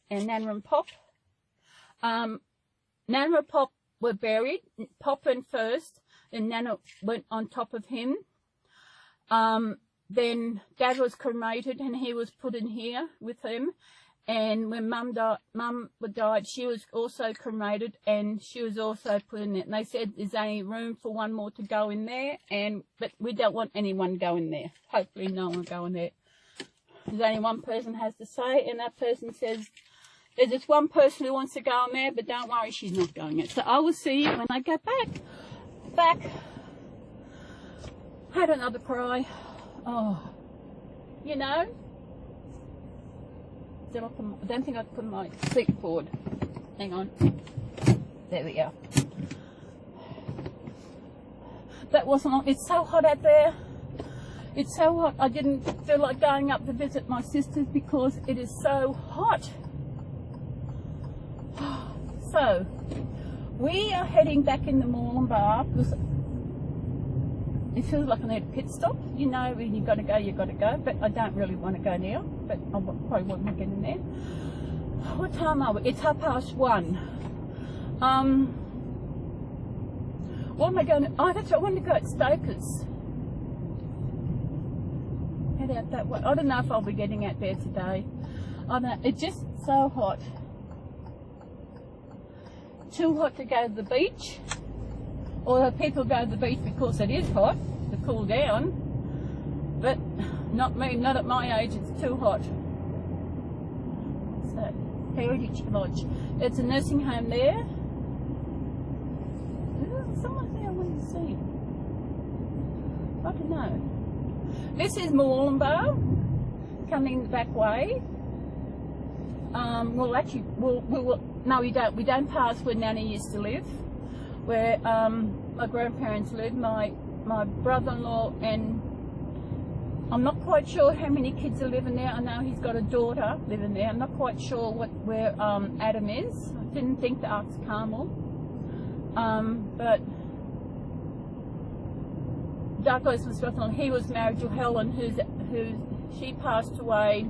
and Nana and Pop. Nana and Pop were buried. Pop went first, and Nana went on top of him. Then Dad was cremated, and he was put in here with him. And when Mum died, she was also cremated, and she was also put in it. And they said there's only room for one more to go in there, but we don't want anyone going there. Hopefully no one will go in there. There's only one person has to say, and that person says, there's just one person who wants to go in there, but don't worry, she's not going it. So I will see you when I go back. Had another cry. Oh, you know. I don't think I can put my seat forward. Hang on. There we go. That wasn't long. It's so hot out there. It's so hot. I didn't feel like going up to visit my sisters because it is so hot. So, we are heading back in the Murwillumbah because it feels like I need a pit stop. You know, when you've got to go. But I don't really want to go now. But I probably won't get in there. What time are we? It's 1:30. What am I going to... Oh, that's right. I want to go at Stoker's. Head out that way. I don't know if I'll be getting out there today. I don't... It's just so hot. Too hot to go to the beach. Although people go to the beach because it is hot to cool down. But not me, not at my age, it's too hot. So, Heritage Lodge. It's a nursing home there. Someone there I want to see. I don't know. This is Murwillumbah, coming the back way. No, we don't pass where Nana used to live, where my grandparents lived, my brother-in-law, and I'm not quite sure how many kids are living there. I know he's got a daughter living there. I'm not quite sure where Adam is. I didn't think to ask Carmel. But Douglas was brother-in-law. He was married to Helen, she passed away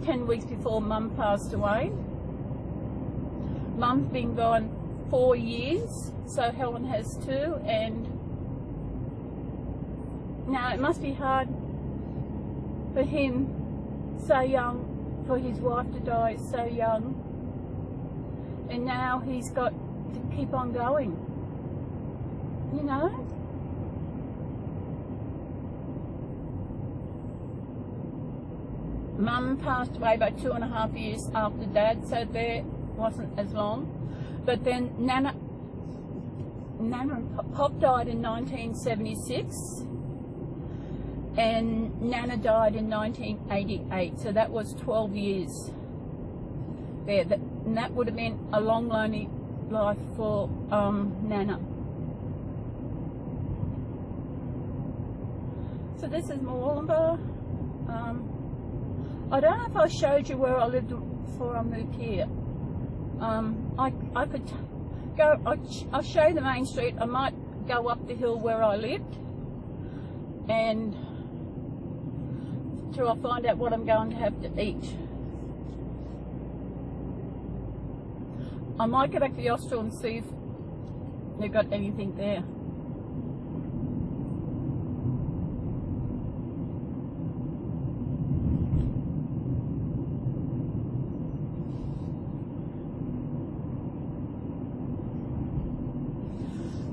10 weeks before Mum passed away. Mum's been gone 4 years, so Helen has 2, and now it must be hard for him, so young, for his wife to die so young, and now he's got to keep on going, you know? Mum passed away about 2.5 years after Dad, so there wasn't as long. But then Nana and Pop died in 1976, and Nana died in 1988, so that was 12 years there. And that would have been a long, lonely life for Nana. So this is Murwillumbah. I don't know if I showed you where I lived before I moved here. I could go, I'll show you the main street. I might go up the hill where I lived, and till I find out what I'm going to have to eat. I might go back to the hostel and see if they've got anything there.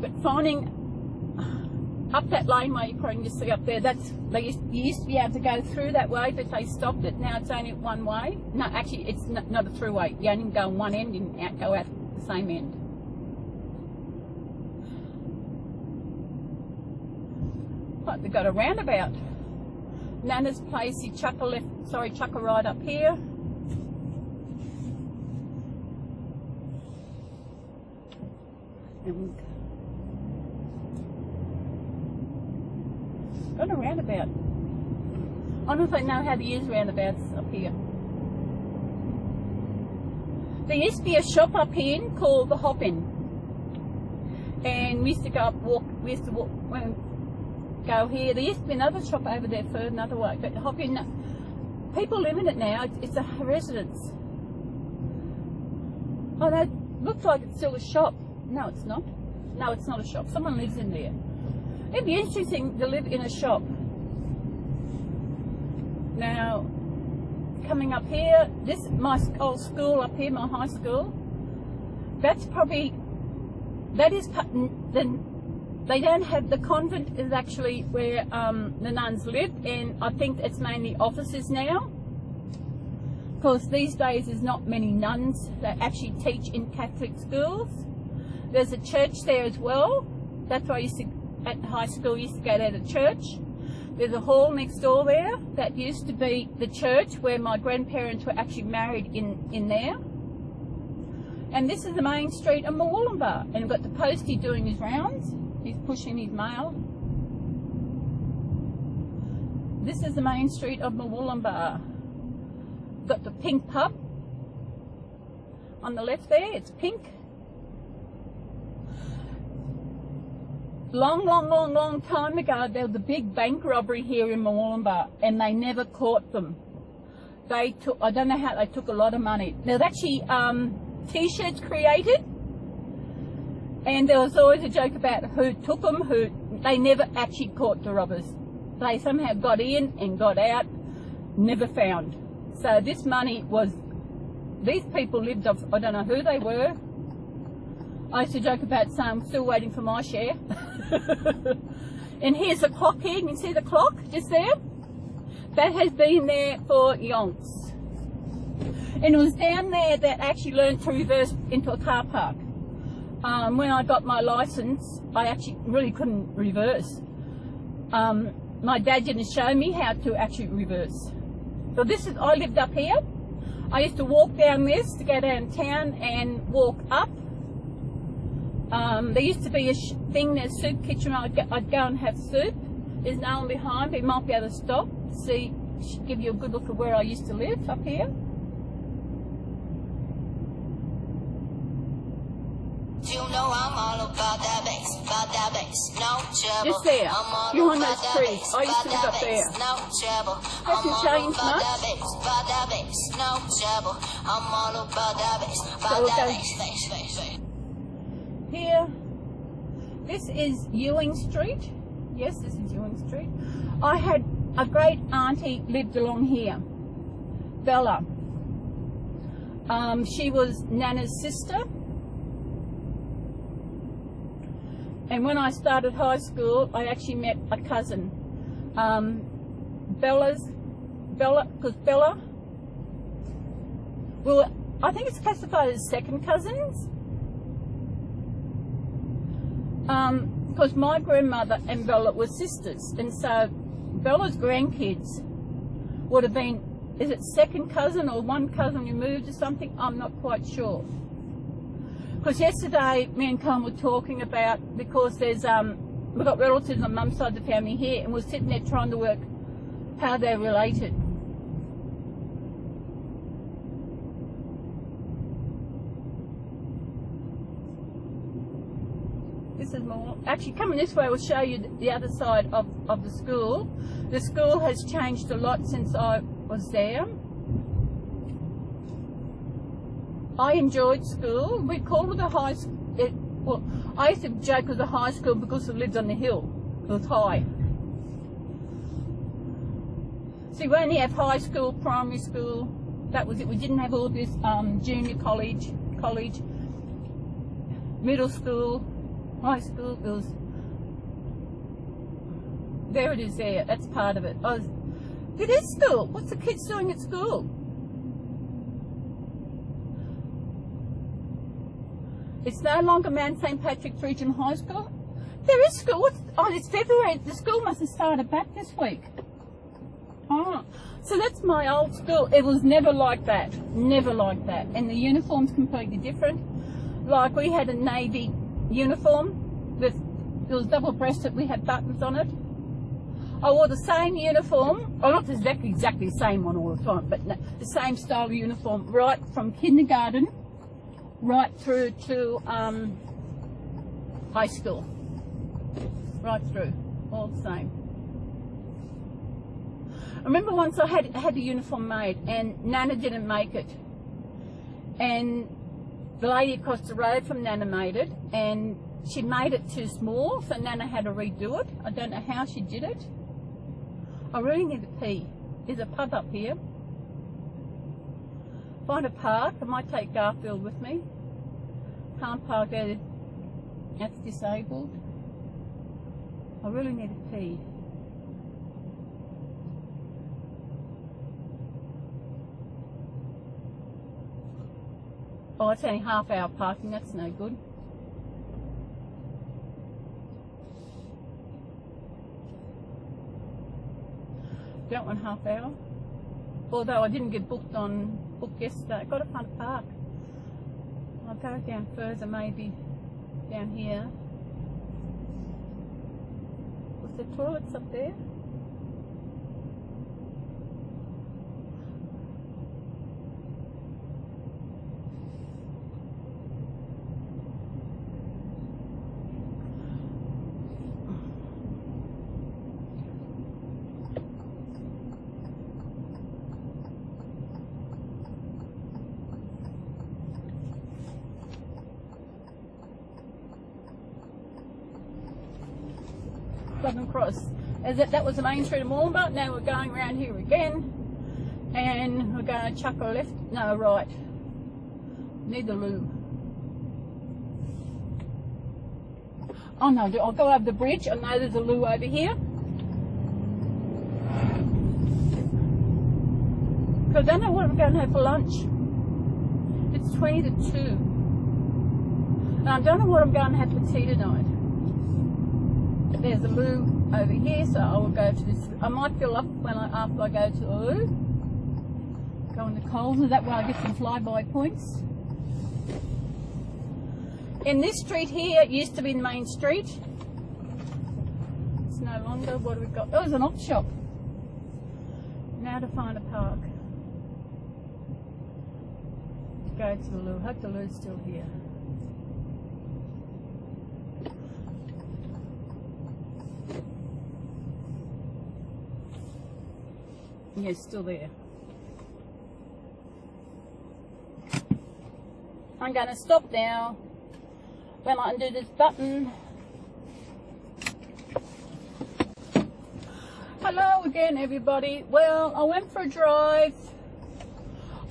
But finding up that laneway you probably just see up there, you used to be able to go through that way, but they stopped it. Now it's only one way. No, actually it's not a throughway. You only go on one end and go out the same end. But they've got a roundabout. Nana's place, you chuck a right up here. And got a roundabout. I don't know if they know how to use roundabouts up here. There used to be a shop up here called the Hop In, and we used to go here. There used to be another shop over there further another way, but Hop In, people live in it now. It's a residence. Oh, that looks like it's still a shop. No, it's not. No, it's not a shop. Someone lives in there. It'd be interesting to live in a shop. Now, coming up here, this is my old school up here, my high school. That's probably, that is, they don't have, the convent is actually where the nuns live, and I think it's mainly offices now. Because these days there's not many nuns that actually teach in Catholic schools. There's a church there as well. That's why I used to, at high school, used to go there to church. There's a hall next door there that used to be the church where my grandparents were actually married in there. And this is the main street of Murwillumbah. And we've got the postie doing his rounds. He's pushing his mail. This is the main street of Murwillumbah. Got the pink pub on the left there. It's pink. Long time ago, there was a big bank robbery here in Murwillumbah, and they never caught them. They took, I don't know how, they took a lot of money. There's actually T-shirts created, and there was always a joke about who took them, they never actually caught the robbers. They somehow got in and got out, never found. So this money was, these people lived off, I don't know who they were. I used to joke about saying I'm still waiting for my share. And here's the clock here. You can see the clock just there. That has been there for yonks. And it was down there that I actually learned to reverse into a car park. When I got my license, I actually really couldn't reverse. My dad didn't show me how to actually reverse. So this is, I lived up here. I used to walk down this to go downtown and walk up. There used to be a thing, there's soup kitchen, I'd go and have soup. There's no one behind, but you might be able to stop, see, give you a good look at where I used to live up here. You know I'm all about that bass, no trouble. Just there, behind those trees. I used to live up there. No trouble. Hasn't changed much. No trouble. I'm all about that bass. Here, this is Ewing Street. Yes, this is Ewing Street. I had a great auntie lived along here, Bella. She was Nana's sister. And when I started high school, I actually met a cousin. Because Bella, well, I think it's classified as second cousins. Because my grandmother and Bella were sisters, and so Bella's grandkids would have been, is it second cousin or one cousin removed or something? I'm not quite sure. Because yesterday me and Colin were talking about, because there's we've got relatives on mum's side of the family here, and we're sitting there trying to work how they're related. This is more, actually coming this way will show you the other side of the school. The school has changed a lot since I was there. I enjoyed school. We called it a high school. Well, I used to joke it was a high school because it lived on the hill. It was high. So we only have high school, primary school. That was it. We didn't have all this junior college, middle school, high school. It was There it is there. That's part of it. It is school. What's the kids doing at school? It's no longer Mount St. Patrick's Regional High School. There is school. It's February. The school must have started back this week. Oh, so that's my old school. It was never like that. Never like that. And the uniform's completely different. Like we had a navy uniform with, it was double-breasted. We had buttons on it. I wore the same uniform, well, not exactly the same one all the time, but no, the same style of uniform right from kindergarten right through to high school. Right through, all the same. I remember once I had a uniform made and Nana didn't make it. And the lady across the road from Nana made it and she made it too small, so Nana had to redo it. I don't know how she did it. I really need to pee. There's a pub up here. Find a park. I might take Garfield with me. Can't park there. That's disabled. I really need to pee. Oh, it's only half-hour parking. That's no good. Don't want half hour. Although I didn't get booked yesterday. Got to find a park. I'll go down further, maybe down here. Was there toilets up there? Cross. That was the main street of Murwillumbah. Now we're going around here again and we're going to chuck a left, no, right. Need the loo. Oh no, I'll go over the bridge. I know there's a loo over here. Because I don't know what I'm going to have for lunch. It's 20 to 2. And I don't know what I'm going to have for tea tonight. There's a loo over here, so I will go to this. I might fill up after I go to the loo. Go into Coles, and that way I get some flyby points. In this street here, it used to be the main street. It's no longer. What have we got? Oh, there's an op shop. Now to find a park. Go to the loo. Hope the loo's still here. Yeah, it's still there. I'm going to stop now. When I undo this button. Hello again, everybody. Well, I went for a drive.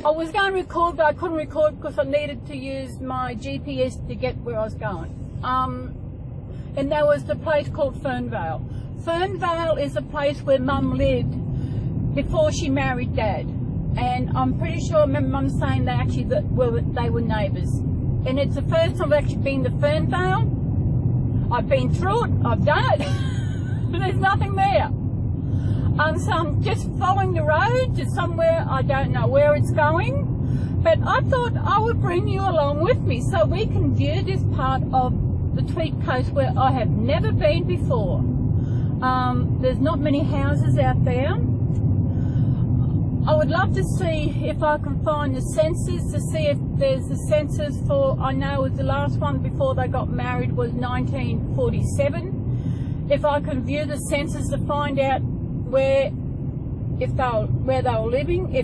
I was going to record, but I couldn't record because I needed to use my GPS to get where I was going. And there was the place called Fernvale. Fernvale is a place where Mum lived before she married Dad, and I'm pretty sure I remember Mum saying they were neighbours. And it's the first time I've actually been to Fernvale. I've been through it, I've done it, but there's nothing there. So I'm just following the road to somewhere, I don't know where it's going, but I thought I would bring you along with me so we can view this part of the Tweed Coast where I have never been before. There's not many houses out there. I would love to see if I can find the census to see if there's the census for, I know the last one before they got married was 1947. If I can view the census to find out where they were living,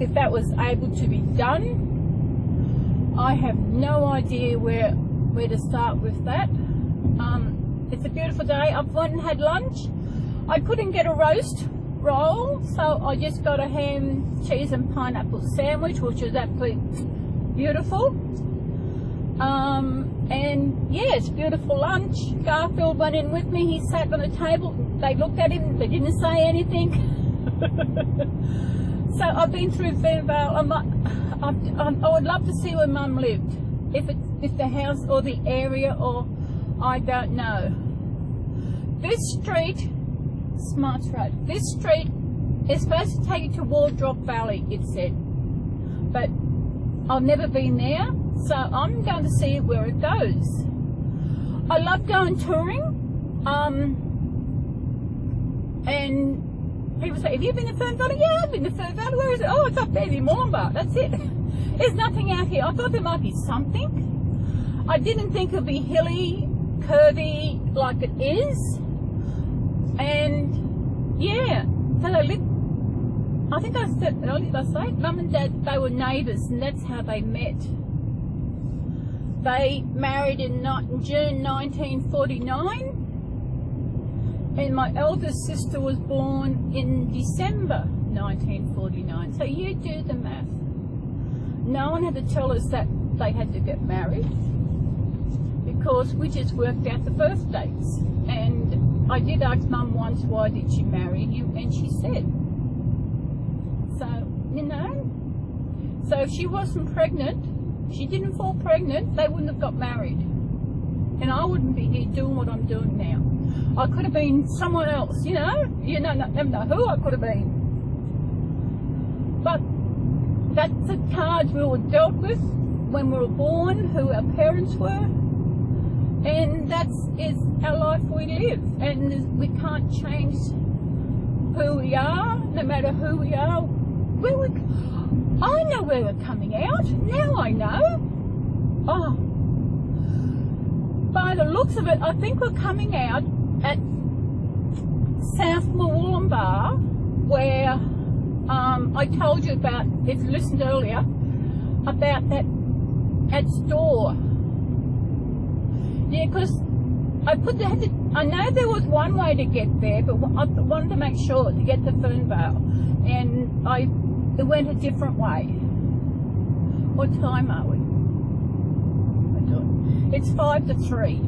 if that was able to be done. I have no idea where to start with that. It's a beautiful day. I've went and had lunch. I couldn't get a roast roll, so I just got a ham, cheese and pineapple sandwich, which was absolutely beautiful. And yes, beautiful lunch. Garfield went in with me. He sat on the table. They looked at him. They didn't say anything. So I've been through Fernvale. I would love to see where Mum lived. If the house or the area, or I don't know. This street, Smart Road. This street is supposed to take you to Wardrop Valley, it said. But I've never been there, so I'm going to see where it goes. I love going touring, and people say, have you been to Fern Valley? Yeah, I've been to Fern Valley. Where is it? Oh, it's up there in Murwillumbah. That's it. There's nothing out here. I thought there might be something. I didn't think it would be hilly, curvy like it is. And yeah, so they lived, I think I said earlier, did I say, Mum and Dad, they were neighbours, and that's how they met. They married in June 1949, and my eldest sister was born in December 1949. So you do the math. No one had to tell us that they had to get married, because we just worked out the birth dates. And I did ask Mum once, why did she marry him, and she said. So, you know, so if she wasn't pregnant, she didn't fall pregnant, they wouldn't have got married. And I wouldn't be here doing what I'm doing now. I could have been someone else, you know, never know who I could have been. But that's the cards we were dealt with when we were born, who our parents were. And is our life we live, and we can't change who we are, no matter who we are. I know where we're coming out. Now I know. Oh, by the looks of it, I think we're coming out at South Murwillumbah, where I told you about, if you listened earlier, about that store. Yeah, because I know there was one way to get there, but I wanted to make sure to get to Fernvale, and it went a different way. What time are we? It's 5 to 3.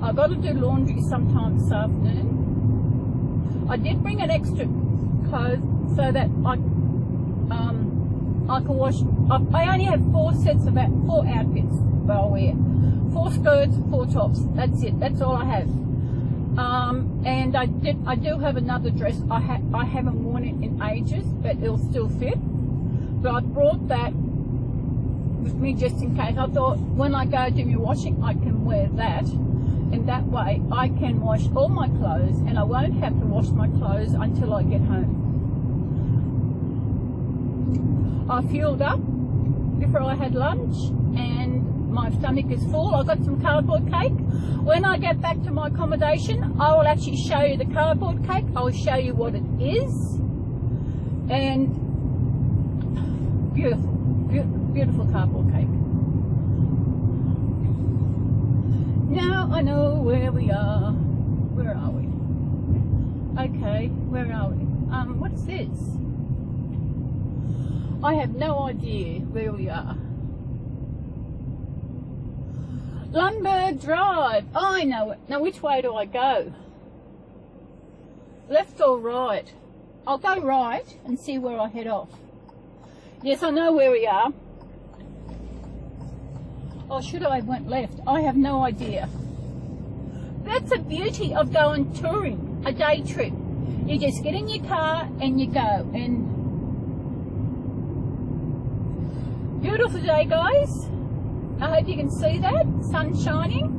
I've got to do laundry sometime this afternoon. I did bring an extra clothes so that I can wash. I only have 4 outfits that I'll wear. 4 skirts, 4 tops. That's it. That's all I have. And I do have another dress. I haven't worn it in ages, but it'll still fit. But I brought that with me just in case. I thought when I go do my washing, I can wear that. And that way I can wash all my clothes, and I won't have to wash my clothes until I get home. I fueled up before I had lunch, and my stomach is full. I've got some cardboard cake. When I get back to my accommodation, I will actually show you the cardboard cake. I will show you what it is. And beautiful, beautiful cardboard cake. Now I know where we are. Where are we? Okay, where are we? What's this? I have no idea where we are. Lundberg Drive. Oh, I know it. Now which way do I go? Left or right? I'll go right and see where I head off. Yes, I know where we are. Or should I have went left? I have no idea. That's the beauty of going touring, a day trip. You just get in your car and you go. And beautiful day, guys. I hope you can see that. Sun shining.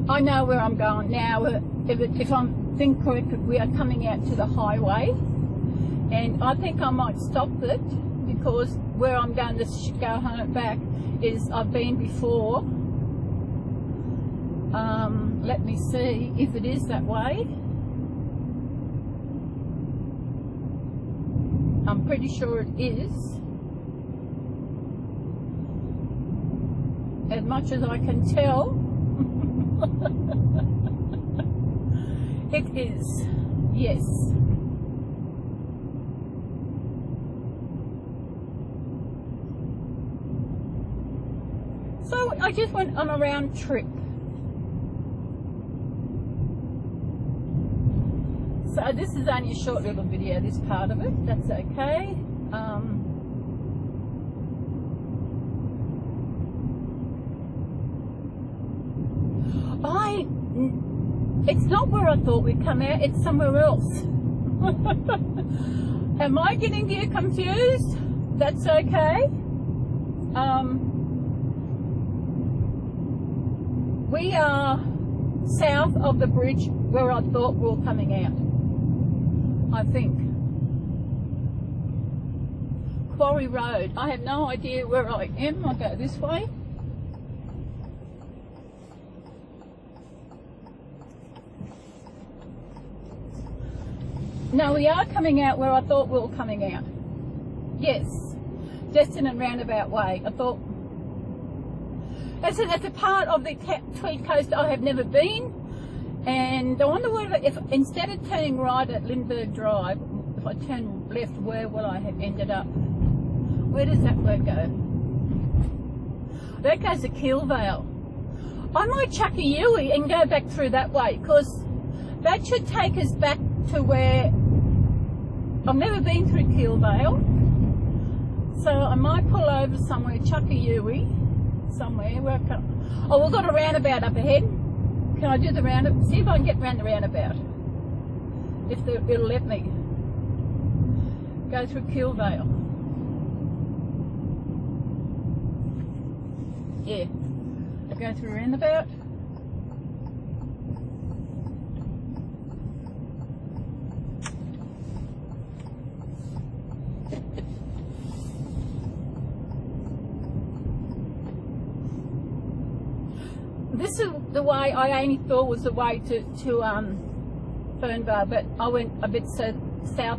I know where I'm going now. If I'm thinking correctly, we are coming out to the highway, and I think I might stop it because where I'm going to go home back is I've been before. Let me see if it is that way. I'm pretty sure it is. As much as I can tell. It is, yes. So I just went on a round trip. So this is only a short little video, this part of it, that's okay. It's not where I thought we'd come out, it's somewhere else. Am I getting you confused? That's okay. We are south of the bridge where I thought we were coming out, I think. Quarry Road. I have no idea where I am. I'll go this way. No, we are coming out where I thought we were coming out. Yes, just in a roundabout way. I thought, that's a part of the Tweed Coast I have never been, and I wonder whether, if instead of turning right at Lindbergh Drive, if I turn left, where will I have ended up? Where does that road go? That goes to Keelvale. I might chuck a Yui and go back through that way, because that should take us back to where I've never been through Keelvale, so I might pull over somewhere, chuck a Yui somewhere. Where oh, we've got a roundabout up ahead. Can I do the roundabout? See if I can get round the roundabout. If it'll let me. Go through Keelvale. Yeah. I go through a roundabout. This is the way I only thought was the way to Fernbar, but I went a bit south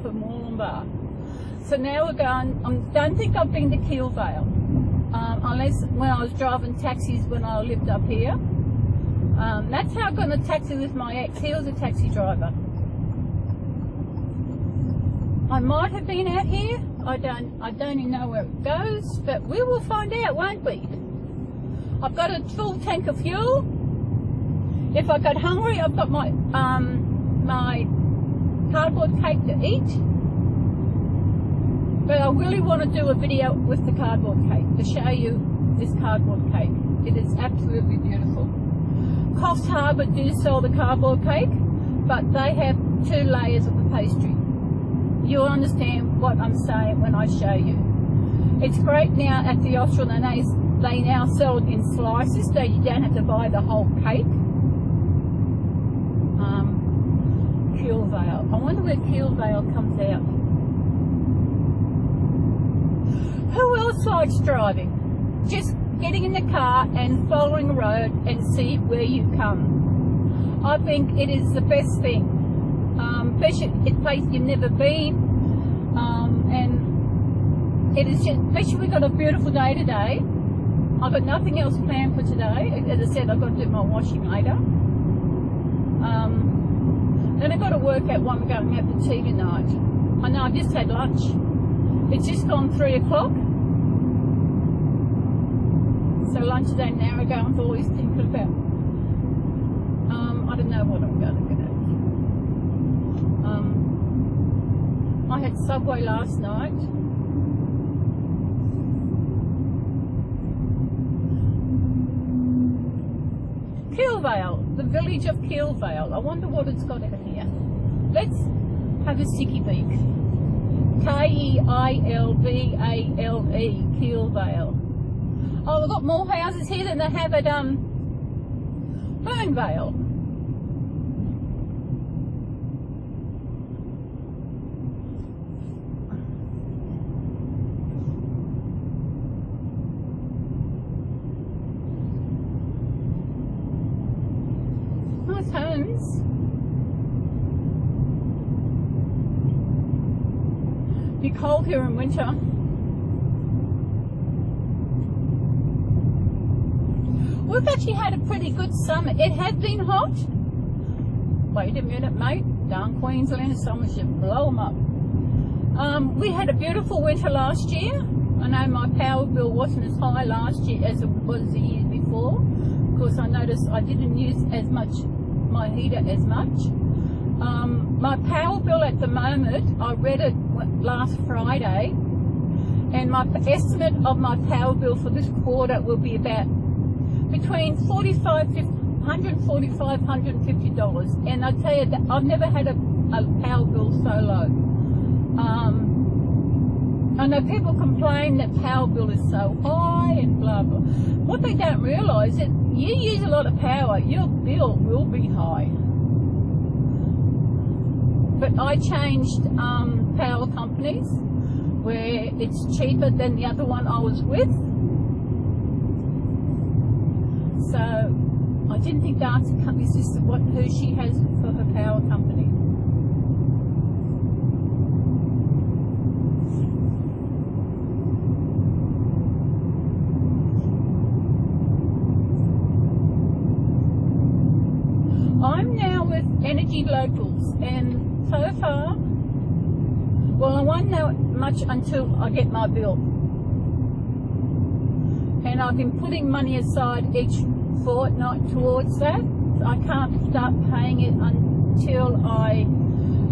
of Murwillumbah. So now we're going, I don't think I've been to Keelvale, unless when I was driving taxis when I lived up here. That's how I got in a taxi with my ex. He was a taxi driver. I might have been out here. I don't even know where it goes, but we will find out, won't we? I've got a full tank of fuel. If I got hungry, I've got my my cardboard cake to eat. But I really want to do a video with the cardboard cake to show you this cardboard cake. It is absolutely beautiful. Coffs Harbour do sell the cardboard cake, but they have 2 layers of the pastry. You'll understand what I'm saying when I show you. It's great now at the offshore. They now sell it in slices, so you don't have to buy the whole cake. Keelvale. I wonder where Keelvale comes out. Who else likes driving? Just getting in the car and following the road and see where you come. I think it is the best thing. Especially it's a place you've never been. And it is just, especially we've got a beautiful day today. I've got nothing else planned for today. As I said, I've got to do my washing later. Then I've got to work out when we're going to have the tea tonight. I know I've just had lunch. It's just gone 3 o'clock. So lunch is an hour ago. I'm always thinking about, I don't know what I'm going to get. I had Subway last night. Keelvale, the village of Keelvale. I wonder what it's got in here. Let's have a sticky beak. Keilvale, Keelvale. Oh, we've got more houses here than they have at Fernvale. Homes. Be cold here in winter. We've actually had a pretty good summer. It had been hot, wait a minute, mate. Down Queensland, someone should blow them up. We had a beautiful winter last year. I know my power bill wasn't as high last year as it was the year before. Of course, I noticed I didn't use as much my heater as much. My power bill at the moment, I read it last Friday, and my estimate of my power bill for this quarter will be about between $145, $150. And I tell you that I've never had a power bill so low. I know people complain that power bill is so high and blah blah. What they don't realise is you use a lot of power, your bill will be high. But I changed power companies where it's cheaper than the other one I was with. So I didn't think the answer company is who she has for her power company. I'm now with Energy Locals, and so far, well, I won't know much until I get my bill. And I've been putting money aside each fortnight towards that. I can't start paying it until I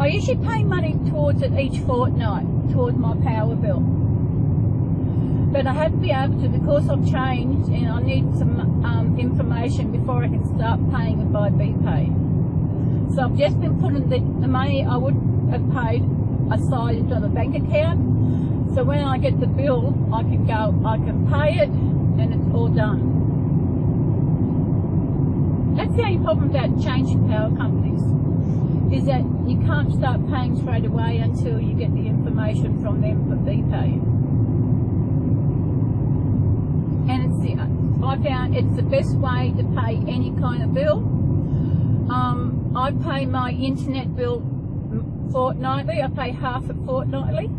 usually pay money towards it each fortnight, towards my power bill. But I have to be able to, because I've changed and I need some information before I can start paying it by BPay. So I've just been putting the money I would have paid aside into the bank account. So when I get the bill, I can pay it and it's all done. That's the only problem about changing power companies, is that you can't start paying straight away until you get the information from them for BPay. And I found it's the best way to pay any kind of bill. I pay my internet bill fortnightly. I pay half it fortnightly.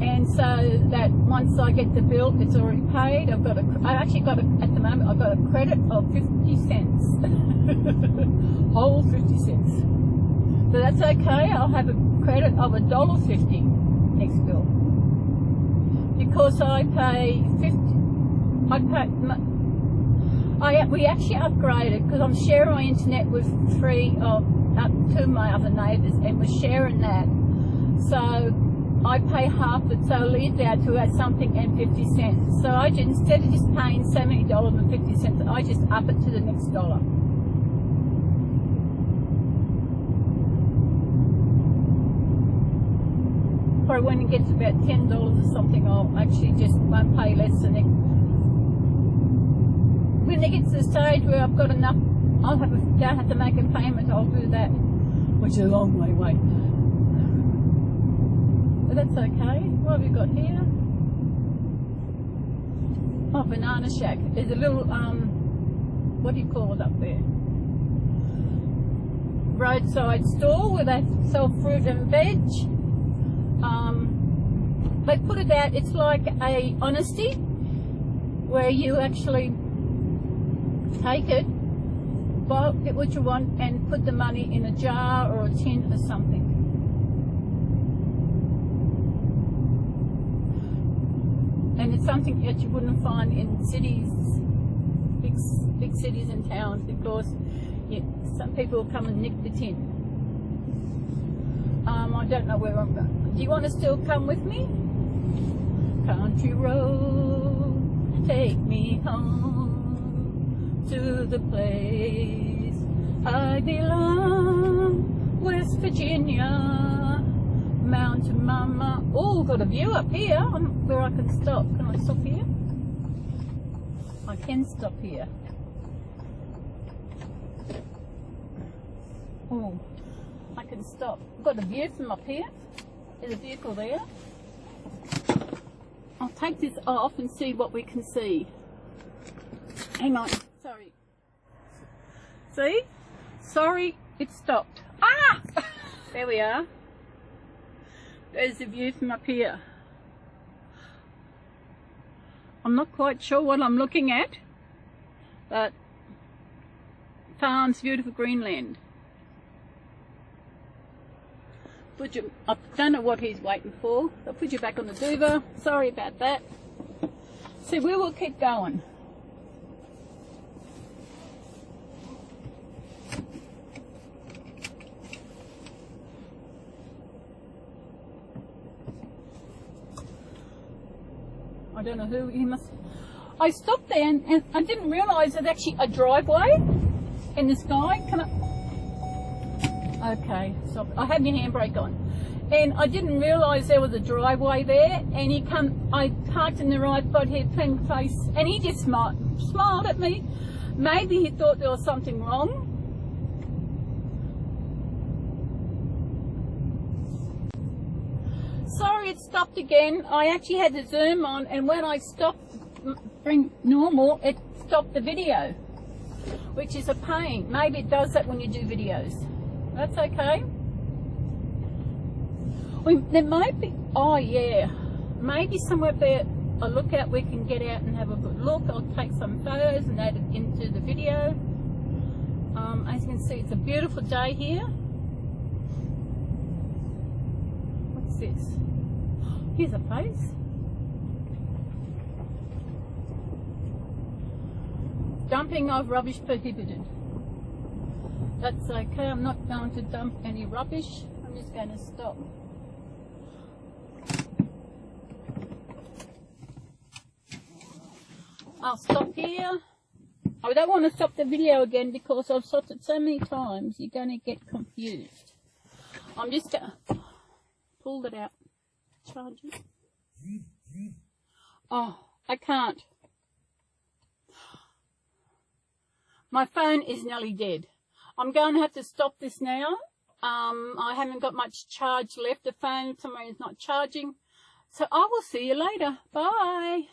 And so that once I get the bill, it's already paid. At the moment, I've got a credit of 50 cents. Whole 50 cents. So that's okay. I'll have a credit of $1.50 next bill. Because I pay we actually upgraded, because I'm sharing my internet with two of my other neighbours, and we're sharing that. So I pay half it, so it leaves out to something and 50 cents. So instead of just paying $70.50, I just up it to the next dollar. Probably when it gets about $10 or something, I'll actually just won't pay less than it. When it gets to the stage where I've got enough, don't have to make a payment, I'll do that, which is a long way away. But that's okay. What have we got here? Oh, Banana Shack. There's a little, what do you call it up there? Roadside store where they sell fruit and veg. They put it out, it's like a honesty, where you actually take it, get what you want, and put the money in a jar or a tin or something. And it's something that you wouldn't find in cities, big cities and towns, because some people come and nick the tin. I don't know where I'm going. Do you want to still come with me? Country road, take me home to the place I belong, West Virginia, Mountain Mama. Oh, got a view up here where I can stop. Can I stop here? I can stop here. Oh, I can stop. I've got a view from up here. There's a vehicle there. I'll take this off and see what we can see. Hang on, sorry. See? Sorry, it stopped. Ah! There we are. There's the view from up here. I'm not quite sure what I'm looking at, but farms, beautiful Greenland. I don't know what he's waiting for. I'll put you back on the duver. Sorry about that. So we will keep going. I don't know who he must. I stopped there and I didn't realise there's actually a driveway in the sky. Can I? Okay, stop. I had my handbrake on, and I didn't realise there was a driveway there. And I parked in the right spot here, plenty place, and he just smiled at me. Maybe he thought there was something wrong. Sorry, it stopped again. I actually had the zoom on, and when I stopped, bring normal, it stopped the video, which is a pain. Maybe it does that when you do videos. That's okay. There might be, oh yeah, maybe somewhere there a lookout we can get out and have a good look. I'll take some photos and add it into the video. As you can see, it's a beautiful day here. What's this? Here's a place. Dumping of rubbish prohibited. That's okay, I'm not going to dump any rubbish. I'm just going to stop. I'll stop here. I don't want to stop the video again because I've stopped it so many times. You're going to get confused. I'm just going to pull it out. Charge it. Oh, I can't. My phone is nearly dead. I'm going to have to stop this now. I haven't got much charge left. The phone somewhere is not charging. So I will see you later. Bye.